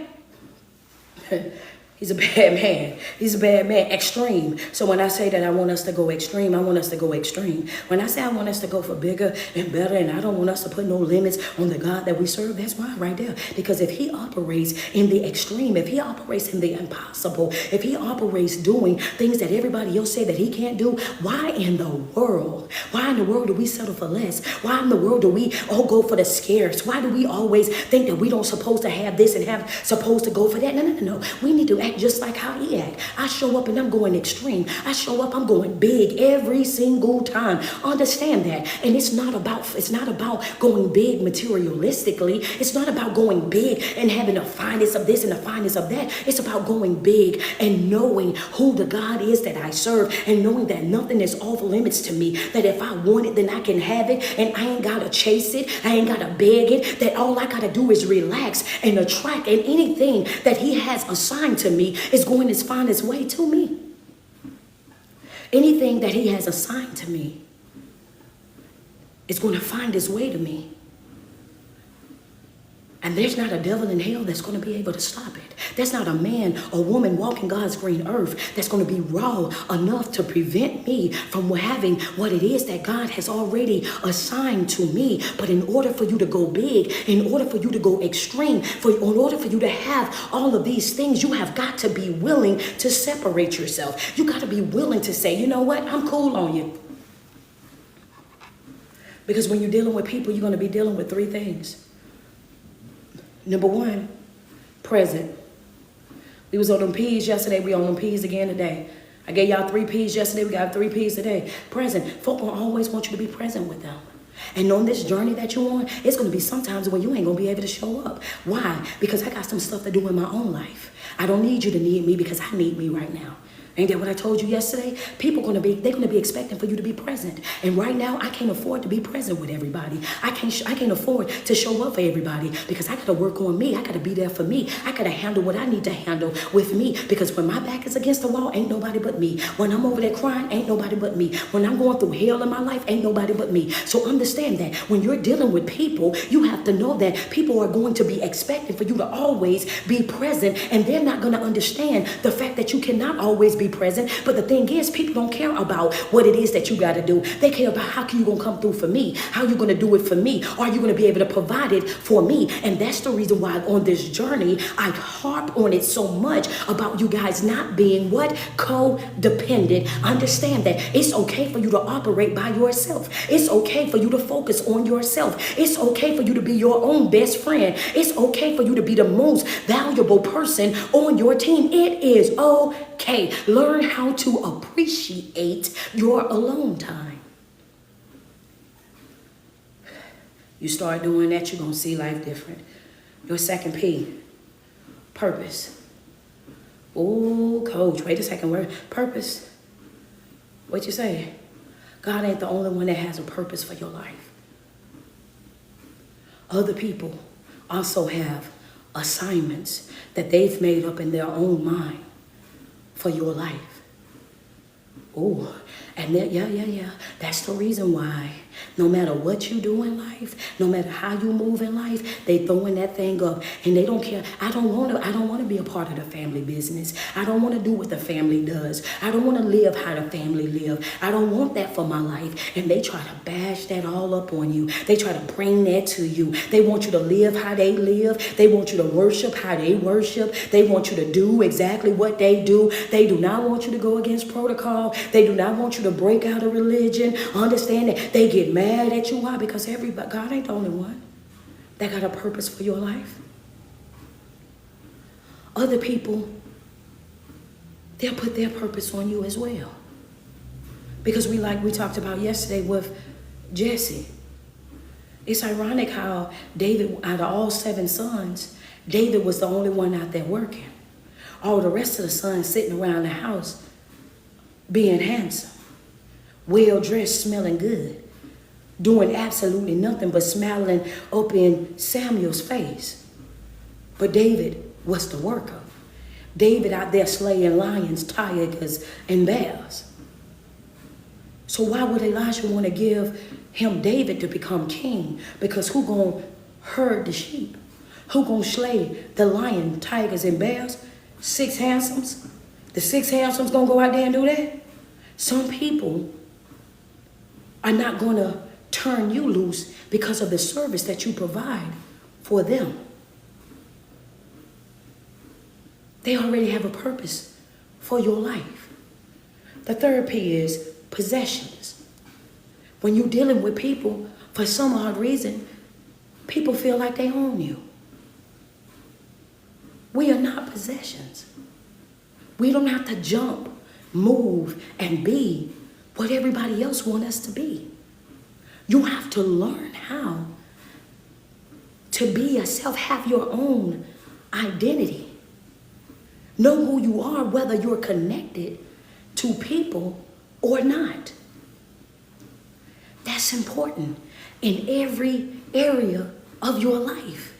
saying? He's a bad man. He's a bad man. Extreme. So when I say that I want us to go extreme, I want us to go extreme. When I say I want us to go for bigger and better, and I don't want us to put no limits on the God that we serve, that's why right there. Because if he operates in the extreme, if he operates in the impossible, if he operates doing things that everybody else say that he can't do, why in the world do we settle for less? Why in the world do we all go for the scarce? Why do we always think that we don't supposed to have this and have supposed to go for that? No. We need to act just like how he act. I show up and I'm going extreme. I show up, I'm going big every single time. Understand that. And it's not about going big materialistically. It's not about going big and having the finest of this and the finest of that. It's about going big and knowing who the God is that I serve, and knowing that nothing is off limits to me. That if I want it, then I can have it, and I ain't gotta chase it. I ain't gotta beg it. That all I gotta do is relax and attract, and anything that he has assigned to me is going to find its way to me. Anything that he has assigned to me is going to find its way to me. And there's not a devil in hell that's going to be able to stop it. There's not a man or woman walking God's green earth that's going to be raw enough to prevent me from having what it is that God has already assigned to me. But in order for you to go big, in order for you to go extreme, in order for you to have all of these things, you have got to be willing to separate yourself. You got to be willing to say, you know what, I'm cool on you. Because when you're dealing with people, you're going to be dealing with three things. Number one, present. We was on them P's yesterday. We on them P's again today. I gave y'all 3 P's yesterday. We got 3 P's today. Present. Folk will always want you to be present with them. And on this journey that you're on, it's going to be sometimes when you ain't going to be able to show up. Why? Because I got some stuff to do in my own life. I don't need you to need me because I need me right now. Ain't that what I told you yesterday? They're going to be expecting for you to be present. And right now, I can't afford to be present with everybody. I can't afford to show up for everybody because I got to work on me. I got to be there for me. I got to handle what I need to handle with me, because when my back is against the wall, ain't nobody but me. When I'm over there crying, ain't nobody but me. When I'm going through hell in my life, ain't nobody but me. So understand that when you're dealing with people, you have to know that people are going to be expecting for you to always be present, and they're not going to understand the fact that you cannot always be present. But the thing is, people don't care about what it is that you got to do. They care about how you going to come through for me, how you going to do it for me, are you going to be able to provide it for me? And that's the reason why on this journey I harp on it so much about you guys not being what? Codependent. Understand that it's okay for you to operate by yourself. It's okay for you to focus on yourself. It's okay for you to be your own best friend. It's okay for you to be the most valuable person on your team. It is okay. Learn how to appreciate your alone time. You start doing that, you're going to see life different. Your second P, purpose. Oh, coach, wait a second. Word. Purpose. What you say? God ain't the only one that has a purpose for your life. Other people also have assignments that they've made up in their own mind for your life. Oh, and that, yeah. That's the reason why no matter what you do in life, no matter how you move in life, they throwing that thing up and they don't care. I don't want to be a part of the family business. I don't want to do what the family does. I don't want to live how the family live. I don't want that for my life. And they try to bash that all up on you. They try to bring that to you. They want you to live how they live. They want you to worship how they worship. They want you to do exactly what they do. They do not want you to go against protocol. They do not want you to break out of religion. Understand that they get mad at you. Why? Because God ain't the only one that got a purpose for your life. Other people, they'll put their purpose on you as well. Because we talked about yesterday with Jesse. It's ironic how David, out of all 7 sons, David was the only one out there working. All the rest of the sons sitting around the house being handsome, well-dressed, smelling good, doing absolutely nothing but smiling up in Samuel's face. But David was the worker. David out there slaying lions, tigers, and bears. So why would Elijah want to give him David to become king? Because who gonna herd the sheep? Who gonna slay the lion, tigers, and bears? 6 handsomes? The 6 handsomes gonna go out there and do that? Some people are not gonna turn you loose because of the service that you provide for them. They already have a purpose for your life. The third P is possessions. When you're dealing with people, for some odd reason, people feel like they own you. We are not possessions. We don't have to jump, move, and be what everybody else wants us to be. You have to learn how to be yourself, have your own identity. Know who you are, whether you're connected to people or not. That's important in every area of your life.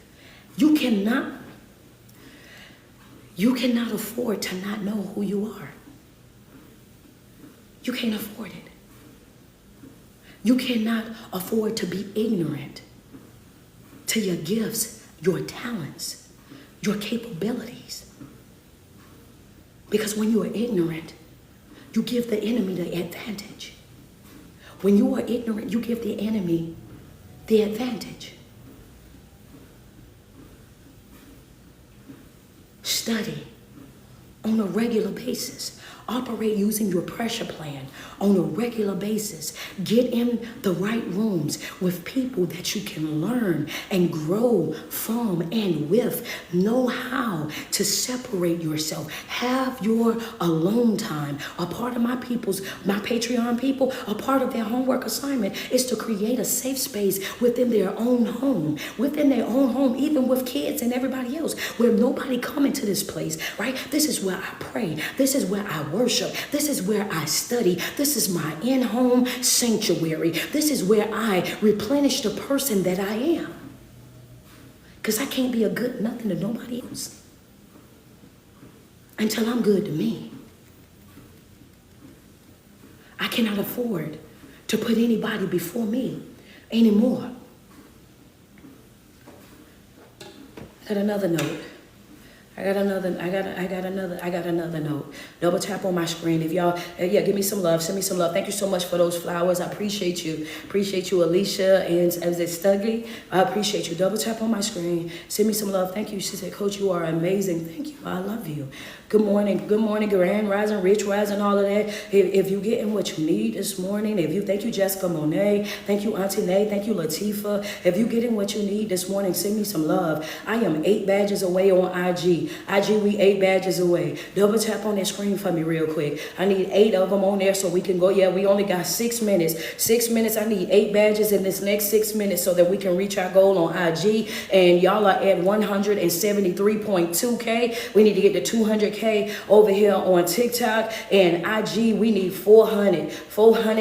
You cannot afford to not know who you are. You can't afford it. You cannot afford to be ignorant to your gifts, your talents, your capabilities. Because when you are ignorant, you give the enemy the advantage. When you are ignorant, you give the enemy the advantage. Study on a regular basis. Operate using your pressure plan on a regular basis. Get in the right rooms with people that you can learn and grow from and with. Know how to separate yourself. Have your alone time. A part of my Patreon people, a part of their homework assignment is to create a safe space within their own home. Within their own home, even with kids and everybody else, where nobody come into this place, right? This is where I pray. This is where I worship. This is where I study. This is my in-home sanctuary. This is where I replenish the person that I am. Because I can't be a good nothing to nobody else until I'm good to me. I cannot afford to put anybody before me anymore. I got another note. I got another note. Double tap on my screen. If y'all, give me some love. Send me some love. Thank you so much for those flowers. I appreciate you. Appreciate you, Alicia and is it Studley? I appreciate you. Double tap on my screen. Send me some love. Thank you. She said, Coach, you are amazing. Thank you. I love you. Good morning. Good morning, Grand Rising, Rich Rising, all of that. If you're getting what you need this morning, thank you, Jessica Monet. Thank you, Auntie Nay. Thank you, Latifa. If you're getting what you need this morning, send me some love. I am 8 badges away on IG. We 8 badges away. Double tap on that screen for me real quick. I need 8 of them on there so we can go. Yeah, we only got 6 minutes. 6 minutes. I need 8 badges in this next 6 minutes so that we can reach our goal on IG. And y'all are at 173.2K. We need to get to 200K over here on TikTok and IG. We need 400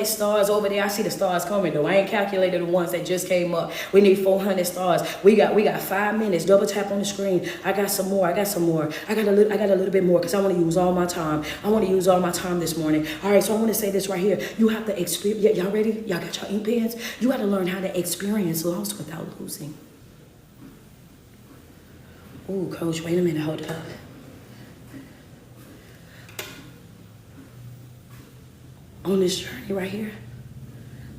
stars over there. I see the stars coming though. I ain't calculated the ones that just came up. We need 400 stars. We got 5 minutes. Double tap on the screen. I got some more. I got a little bit more because I want to use all my time. I want to use all my time this morning. All right, so I want to say this right here. You have to experience. Y'all ready? Y'all got your ink pens? You got to learn how to experience loss without losing. Ooh, Coach, wait a minute. Hold up. On this journey right here,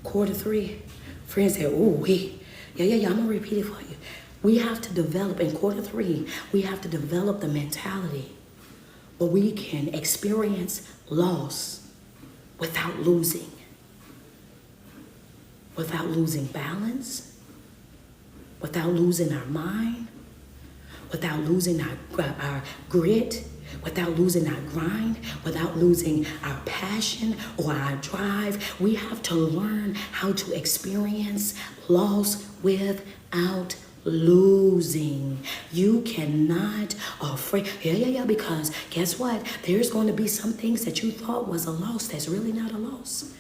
Q3, friends said, ooh, I'm going to repeat it for you. We have to develop, in Q3, we have to develop the mentality where we can experience loss without losing balance, without losing our mind, without losing our grit, without losing our grind, without losing our passion or our drive. We have to learn how to experience loss without losing. You cannot afraid. Because guess what? There's going to be some things that you thought was a loss that's really not a loss.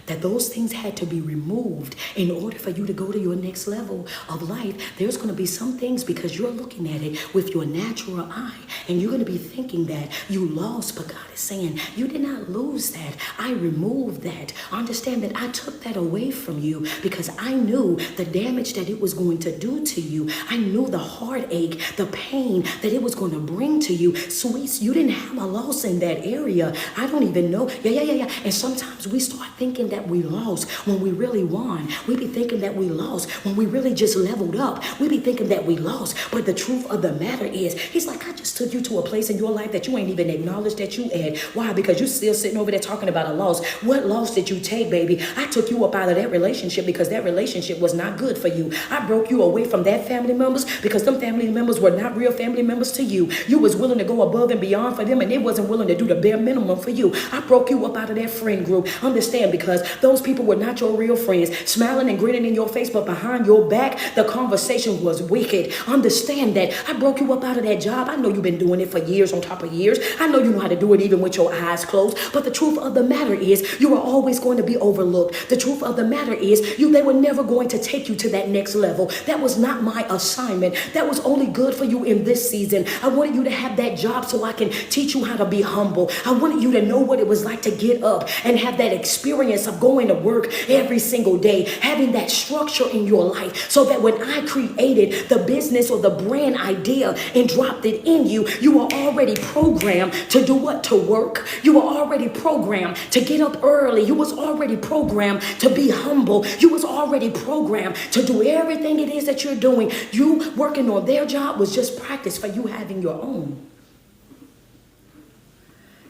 That those things had to be removed in order for you to go to your next level of life. There's going to be some things because you're looking at it with your natural eye and you're going to be thinking that you lost, but God is saying you did not lose that. I removed that. Understand that I took that away from you because I knew the damage that it was going to do to you. I knew the heartache, the pain that it was going to bring to you. Sweets, you didn't have a loss in that area. I don't even know. And sometimes we start thinking that we lost when we really won. We be thinking that we lost when we really just leveled up. We be thinking that we lost. But the truth of the matter is, he's like, I just took you to a place in your life that you ain't even acknowledged that you had. Why? Because you still sitting over there talking about a loss. What loss did you take, baby? I took you up out of that relationship because that relationship was not good for you. I broke you away from that family members because them family members were not real family members to you. You was willing to go above and beyond for them, and they wasn't willing to do the bare minimum for you. I broke you up out of that friend group. Understand, because those people were not your real friends, smiling and grinning in your face, but behind your back, the conversation was wicked. Understand that. I broke you up out of that job. I know you've been doing it for years on top of years. I know you know how to do it even with your eyes closed. But the truth of the matter is, you are always going to be overlooked. The truth of the matter is, they were never going to take you to that next level. That was not my assignment. That was only good for you in this season. I wanted you to have that job so I can teach you how to be humble. I wanted you to know what it was like to get up and have that experience of going to work every single day, having that structure in your life, so that when I created the business or the brand idea and dropped it in you, you were already programmed to do what? To work. You were already programmed to get up early. You was already programmed to be humble. You was already programmed to do everything it is that you're doing. You working on their job was just practice for you having your own.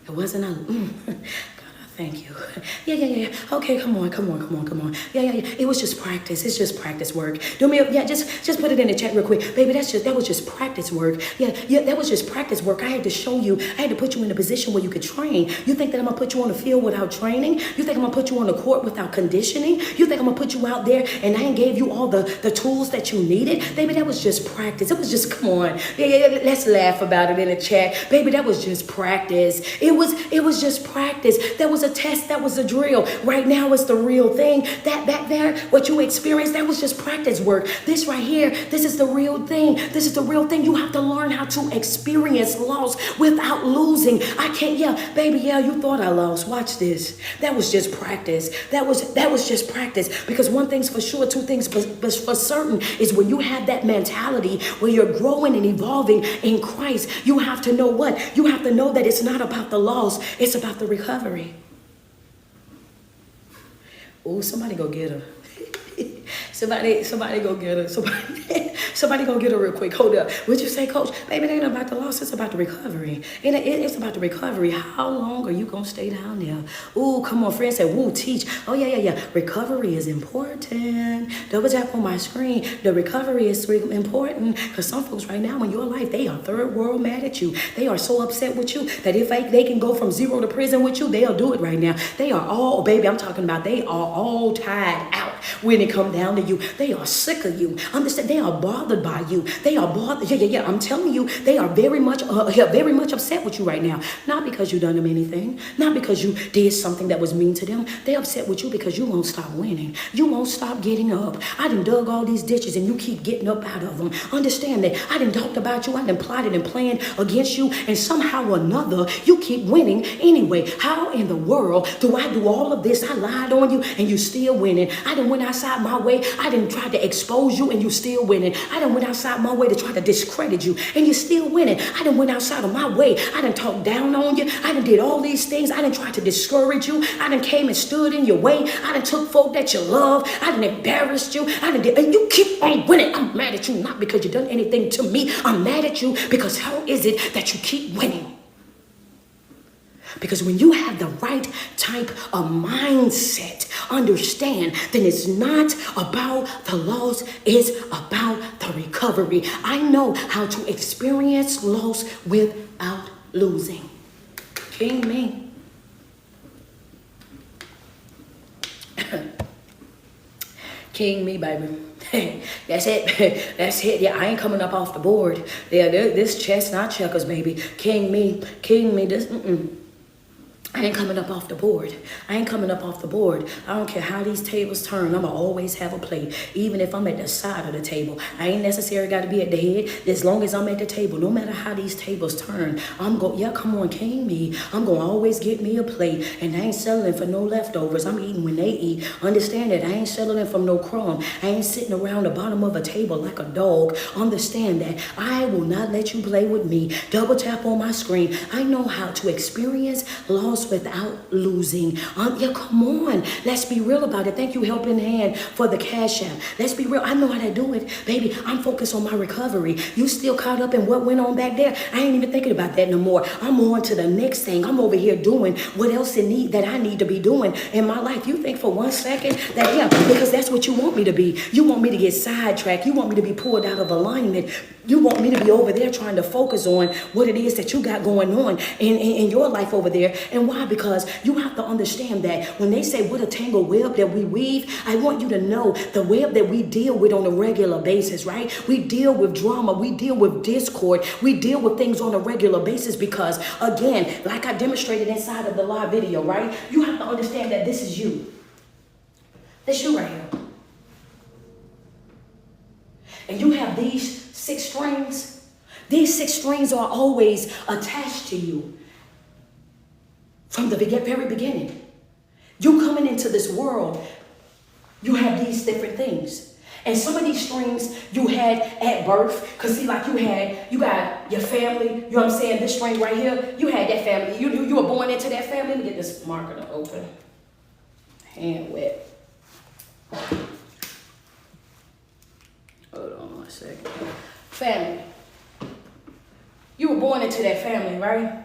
It wasn't a thank you. Yeah. Okay, come on. Yeah. It was just practice. It's just practice work. Do me a, just put it in the chat real quick. Baby, that was just practice work. Yeah, that was just practice work. I had to show you, I had to put you in a position where you could train. You think that I'm gonna put you on the field without training? You think I'm gonna put you on the court without conditioning? You think I'm gonna put you out there and I ain't gave you all the tools that you needed? Baby, that was just practice. It was just, come on. Yeah, let's laugh about it in the chat. Baby, that was just practice. It was just practice. That was a test, that was a drill. Right now it's the real thing. That back there, what you experienced, that was just practice work. This right here, this is the real thing. This is the real thing. You have to learn how to experience loss without losing. I can't, baby, you thought I lost. Watch this. That was just practice. That was just practice. Because one thing's for sure, two things for certain is when you have that mentality where you're growing and evolving in Christ, you have to know what? You have to know that it's not about the loss, it's about the recovery. Oh, somebody go get her. Somebody go get her. Somebody go get her real quick. Hold up. What'd you say, Coach? Baby, it ain't about the loss. It's about the recovery. It's about the recovery. How long are you going to stay down there? Ooh, come on. Friends say, woo, teach. Oh, yeah. Recovery is important. Double tap on my screen. The recovery is important because some folks right now in your life, they are third world mad at you. They are so upset with you that if they can go from zero to prison with you, they'll do it right now. They are all, baby, I'm talking about they are all tied out when it comes down to you. They are sick of you. Understand? They are bothered by you. They are bothered. Yeah. I'm telling you, they are very much upset with you right now. Not because you done them anything. Not because you did something that was mean to them. They upset with you because you won't stop winning. You won't stop getting up. I done dug all these ditches and you keep getting up out of them. Understand that I done talked about you. I done plotted and planned against you, and somehow or another you keep winning anyway. How in the world do I do all of this? I lied on you and you still winning. I done went outside my way. I done tried to expose you and you still winning. I done went outside my way to try to discredit you and you still winning. I done went outside of my way. I done talked down on you. I done did all these things. I done tried to discourage you. I done came and stood in your way. I done took folk that you love. I done embarrassed you. I done did, and you keep on winning. I'm mad at you not because you done anything to me. I'm mad at you because how is it that you keep winning? Because when you have the right type of mindset, understand, then it's not about the loss, it's about the recovery. I know how to experience loss without losing. King me. King me, baby. That's it. That's it. Yeah, I ain't coming up off the board. Yeah, this chess, not checkers, baby. King me. This, I ain't coming up off the board. I ain't coming up off the board. I don't care how these tables turn. I'm going to always have a plate. Even if I'm at the side of the table. I ain't necessarily got to be at the head. As long as I'm at the table, no matter how these tables turn, I'm going, yeah, come on, king me. I'm going to always get me a plate. And I ain't settling for no leftovers. I'm eating when they eat. Understand that I ain't settling for no crumb. I ain't sitting around the bottom of a table like a dog. Understand that I will not let you play with me. Double tap on my screen. I know how to experience loss lost without losing. Yeah, come on. Let's be real about it. Thank you, Helping Hand, for the cash app. Let's be real. I know how to do it. Baby, I'm focused on my recovery. You still caught up in what went on back there? I ain't even thinking about that no more. I'm on to the next thing. I'm over here doing what else that I need to be doing in my life. You think for 1 second that, yeah, because that's what you want me to be. You want me to get sidetracked. You want me to be pulled out of alignment. You want me to be over there trying to focus on what it is that you got going on in your life over there. And why? Because you have to understand that when they say what a tangled web that we weave, I want you to know the web that we deal with on a regular basis, right? We deal with drama. We deal with discord. We deal with things on a regular basis because, again, like I demonstrated inside of the live video, right? You have to understand that this is you. This you right here. And you have these 6 strings. These 6 strings are always attached to you from the very beginning. You coming into this world, you have these different things. And some of these strings you had at birth, because see, like you got your family, you know what I'm saying? This string right here, you had that family. You were born into that family. Let me get this marker to open. Hand wet. Hold on 1 second. Family. You were born into that family, right?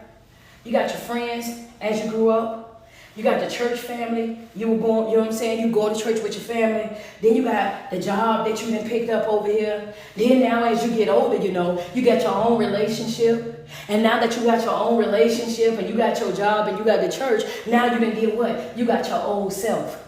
You got your friends as you grew up. You got the church family. You were going, you know what I'm saying? You go to church with your family. Then you got the job that you done picked up over here. Then now as you get older, you know, you got your own relationship. And now that you got your own relationship and you got your job and you got the church, now you done did what? You got your old self.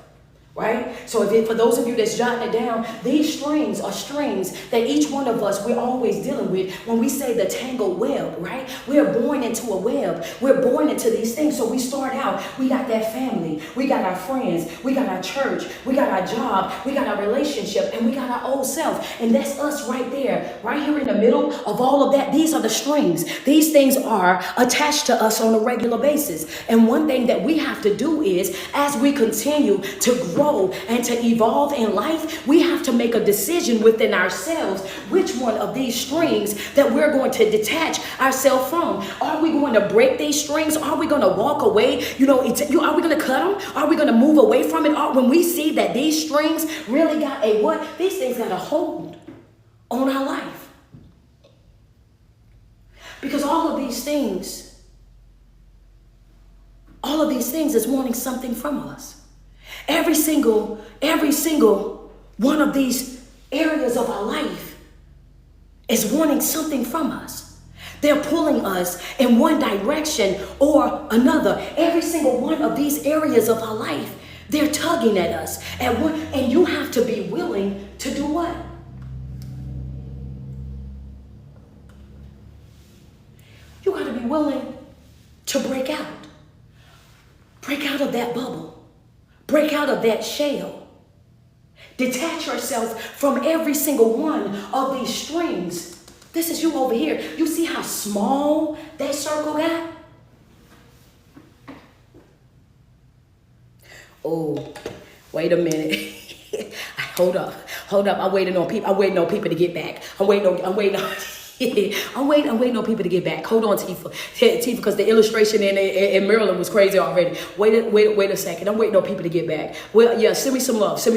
Right? So for those of you that's jotting it down, these strings are strings that each one of us, we're always dealing with when we say the tangled web, right? We're born into a web. We're born into these things. So we start out, we got that family, we got our friends, we got our church, we got our job, we got our relationship, and we got our old self. And that's us right there, right here in the middle of all of that. These are the strings. These things are attached to us on a regular basis. And one thing that we have to do is, as we continue to grow and to evolve in life, we have to make a decision within ourselves which one of these strings that we're going to detach ourselves from. Are we going to break these strings? Are we going to walk away? You know, are we going to cut them? Are we going to move away from it? When we see that these strings really got a what? These things got a hold on our life. Because all of these things is wanting something from us. Every single one of these areas of our life is wanting something from us. They're pulling us in one direction or another. Every single one of these areas of our life, they're tugging at us. And you have to be willing to do what? You got to be willing to break out. Break out of that bubble. Break out of that shell. Detach yourself from every single one of these strings. This is you over here. You see how small that circle got? Oh, wait a minute. Hold up. I'm waiting on people to get back. I'm waiting on people to get back. Hold on, Tifa, because the illustration in Maryland was crazy already. Wait a second. I'm waiting on people to get back. Well, yeah, send me some love. I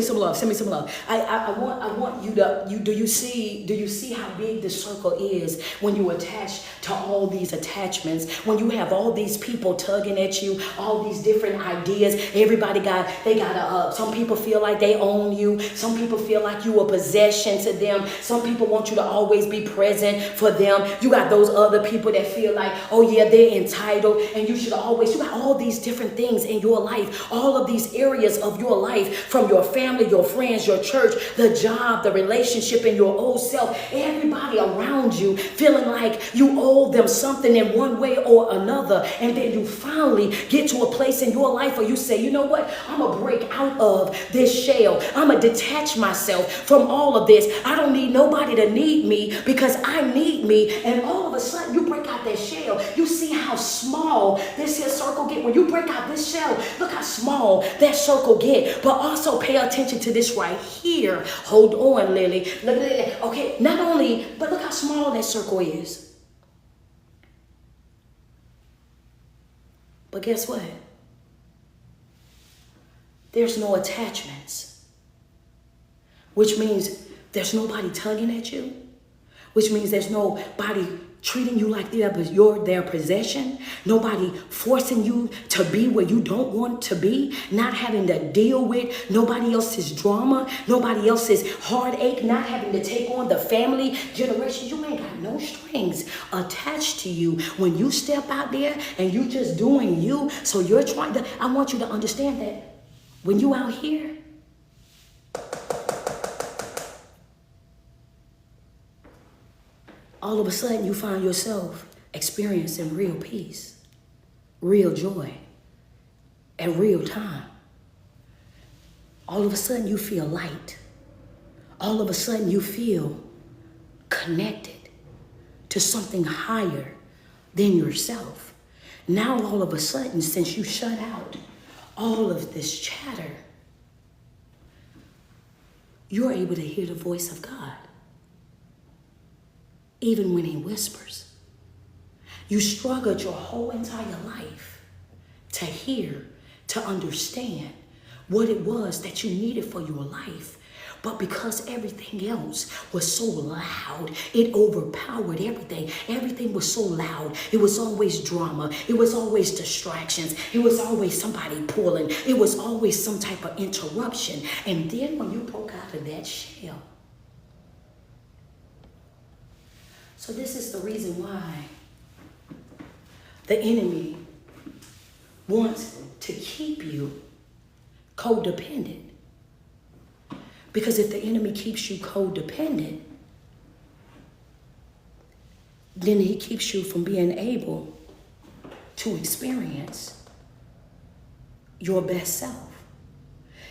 want you to. Do you see how big the circle is when you attach to all these attachments? When you have all these people tugging at you, all these different ideas. Everybody got. Some people feel like they own you. Some people feel like you a possession to them. Some people want you to always be present for them. You got those other people that feel like, oh yeah, they're entitled and you got all these different things in your life, all of these areas of your life, from your family, your friends, your church, the job, the relationship, and your old self. Everybody around you feeling like you owe them something in one way or another. And then you finally get to a place in your life where you say, you know what? I'm going to break out of this shell. I'm going to detach myself from all of this. I don't need nobody to need me because I need me. And all of a sudden you break out that shell. You see how small this here circle get. When you break out this shell, look how small that circle get. But also pay attention to this right here. Hold on, Lily. Look at that. Okay, not only, but look how small that circle is. But guess what? There's no attachments, which means there's nobody tugging at you, which means there's nobody treating you like you're their possession, nobody forcing you to be where you don't want to be, not having to deal with nobody else's drama, nobody else's heartache, not having to take on the family generations. You ain't got no strings attached to you when you step out there and you just doing you. So you're trying to, I want you to understand that when you out here, all of a sudden you find yourself experiencing real peace, real joy, and real time. All of a sudden you feel light. All of a sudden you feel connected to something higher than yourself. Now all of a sudden, since you shut out all of this chatter, you're able to hear the voice of God. Even when he whispers. You struggled your whole entire life to hear, to understand what it was that you needed for your life. But because everything else was so loud, it overpowered everything. Everything was so loud. It was always drama. It was always distractions. It was always somebody pulling. It was always some type of interruption. And then when you broke out of that shell, so this is the reason why the enemy wants to keep you codependent. Because if the enemy keeps you codependent, then he keeps you from being able to experience your best self.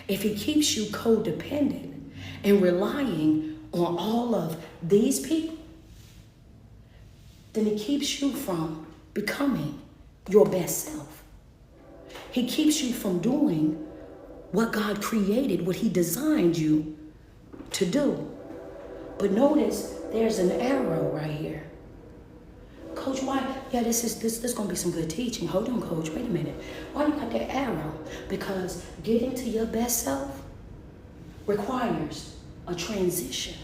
If he keeps you codependent and relying on all of these people, then it keeps you from becoming your best self. He keeps you from doing what God created, what he designed you to do. But notice there's an arrow right here. Coach, why? Yeah, this is gonna be some good teaching. Hold on, Coach, wait a minute. Why you got that arrow? Because getting to your best self requires a transition.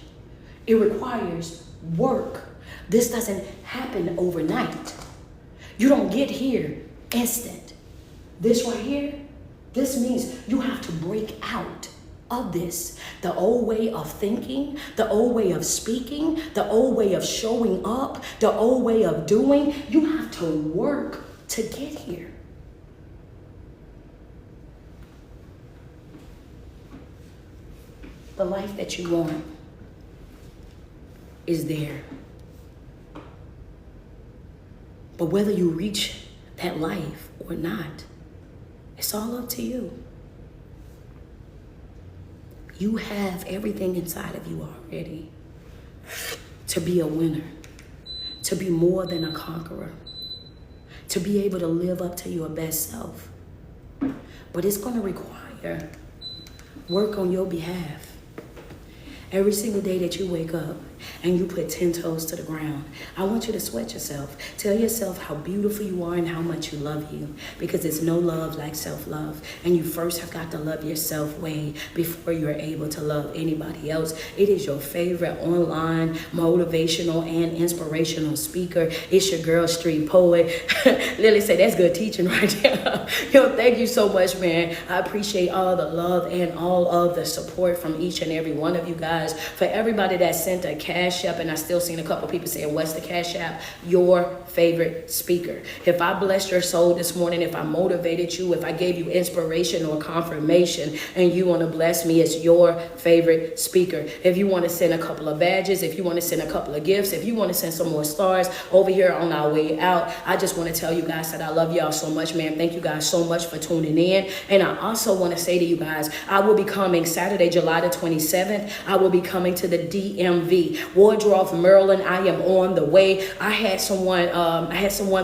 It requires work. This doesn't happen overnight. You don't get here instant. This right here, this means you have to break out of this. The old way of thinking, the old way of speaking, the old way of showing up, the old way of doing. You have to work to get here. The life that you want is there. But whether you reach that life or not, it's all up to you. You have everything inside of you already to be a winner, to be more than a conqueror, to be able to live up to your best self. But it's going to require work on your behalf. Every single day that you wake up and you put 10 toes to the ground, I want you to sweat yourself. Tell yourself how beautiful you are and how much you love you, because there's no love like self-love. And you first have got to love yourself way before you're able to love anybody else. It is your favorite online motivational and inspirational speaker. It's your girl, Street Poet. Lily said, that's good teaching right there. Yo, thank you so much, man. I appreciate all the love and all of the support from each and every one of you guys. For everybody that sent a Cash App, and I still seen a couple people saying, what's the Cash App? Your favorite speaker. If I blessed your soul this morning, if I motivated you, if I gave you inspiration or confirmation, and you want to bless me, it's your favorite speaker. If you want to send a couple of badges, if you want to send a couple of gifts, if you want to send some more stars over here on our way out, I just want to tell you guys that I love y'all so much, man. Thank you guys so much for tuning in. And I also want to say to you guys, I will be coming Saturday, July the 27th. I will will be coming to the DMV, Woodruff, Maryland. I am on the way. I had someone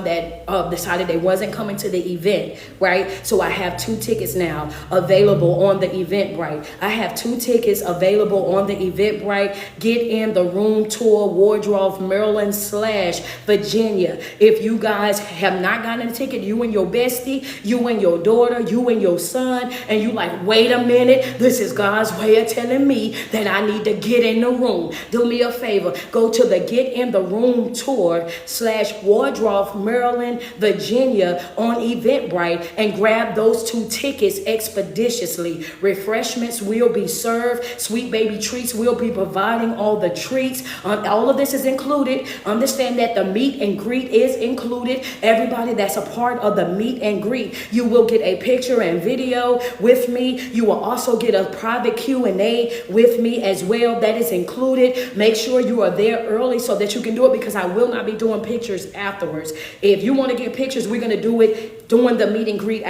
that decided they wasn't coming to the event, right? So I have 2 tickets now available on the Eventbrite. I have 2 tickets available on the Eventbrite. Get in the room tour, Woodruff, Maryland / Virginia. If you guys have not gotten a ticket, you and your bestie, you and your daughter, you and your son, and you like, wait a minute, this is God's way of telling me that I need to get in the room. Do me a favor, go to the Get in the Room tour / Woodruff, Maryland, Virginia on Eventbrite and grab those 2 tickets expeditiously. Refreshments will be served. Sweet baby treats will be providing all the treats. All of this is included. Understand that the meet and greet is included. Everybody that's a part of the meet and greet, you will get a picture and video with me. You will also get a private Q&A with me as well. That is included. Make sure you are there early so that you can do it, because I will not be doing pictures afterwards. If you want to get pictures, we're going to do it during the meet and greet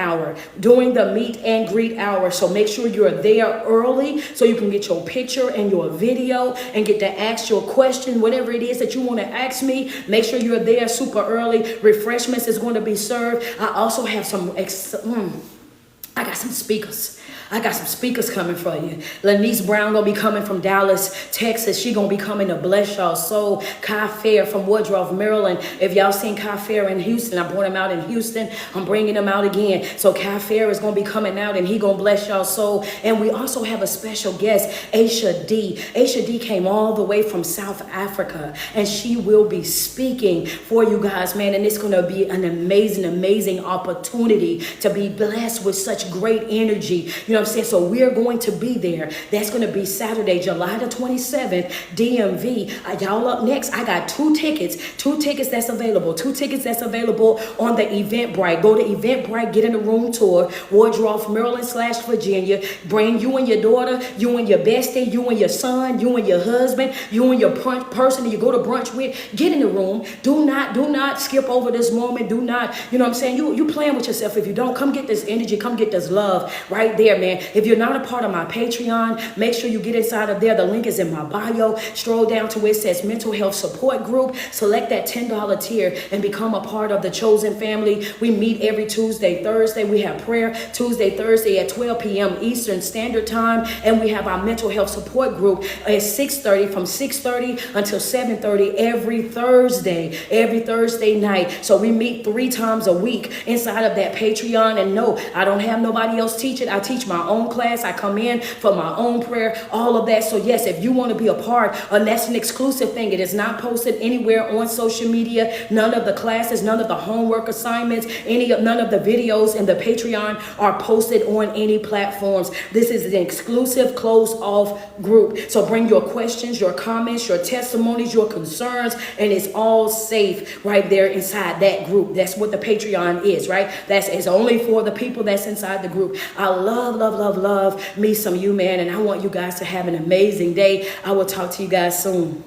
hour. So make sure you're there early so you can get your picture and your video and get to ask your question, whatever it is that you want to ask me. Make sure you're there super early. Refreshments is going to be served. I also have I got some speakers. I got some speakers coming for you. Lanice Brown gonna be coming from Dallas, Texas. She gonna be coming to bless y'all soul. Kai Fair from Woodruff, Maryland. If y'all seen Kai Fair in Houston, I brought him out in Houston. I'm bringing him out again. So Kai Fair is gonna be coming out and he gonna bless y'all soul. And we also have a special guest, Aisha D. Aisha D came all the way from South Africa, and she will be speaking for you guys, man. And it's gonna be an amazing, amazing opportunity to be blessed with such great energy. You know what I'm saying? So we're going to be there. That's going to be Saturday, July the 27th, DMV. Y'all up next. I got 2 tickets that's available. 2 tickets that's available on the Eventbrite. Go to Eventbrite, get in the room tour, Woodruff, Maryland / Virginia. Bring you and your daughter, you and your bestie, you and your son, you and your husband, you and your person that you go to brunch with. Get in the room. Do not skip over this moment. Do not, you know what I'm saying? You playing with yourself. If you don't, come get this energy, come get this love right there, man. If you're not a part of my Patreon, make sure you get inside of there. The link is in my bio. Stroll down to where it says mental health support group. Select that $10 tier and become a part of the chosen family. We meet every Tuesday, Thursday. We have prayer Tuesday, Thursday at 12 p.m. Eastern Standard Time. And we have our mental health support group at 6:30, from 6:30 until 7:30 every Thursday night. So we meet 3 times a week inside of that Patreon. And no, I don't have nobody else teach it. I teach my own class. I come in for my own prayer, all of that. So yes, if you want to be a part, and that's an exclusive thing. It is not posted anywhere on social media. None of the classes, none of the homework assignments, none of the videos in the Patreon are posted on any platforms. This is an exclusive closed off group. So bring your questions, your comments, your testimonies, your concerns, and it's all safe right there inside that group. That's what the Patreon is, right? It's only for the people that's inside the group. I love me some you, man, and I want you guys to have an amazing day. I will talk to you guys soon.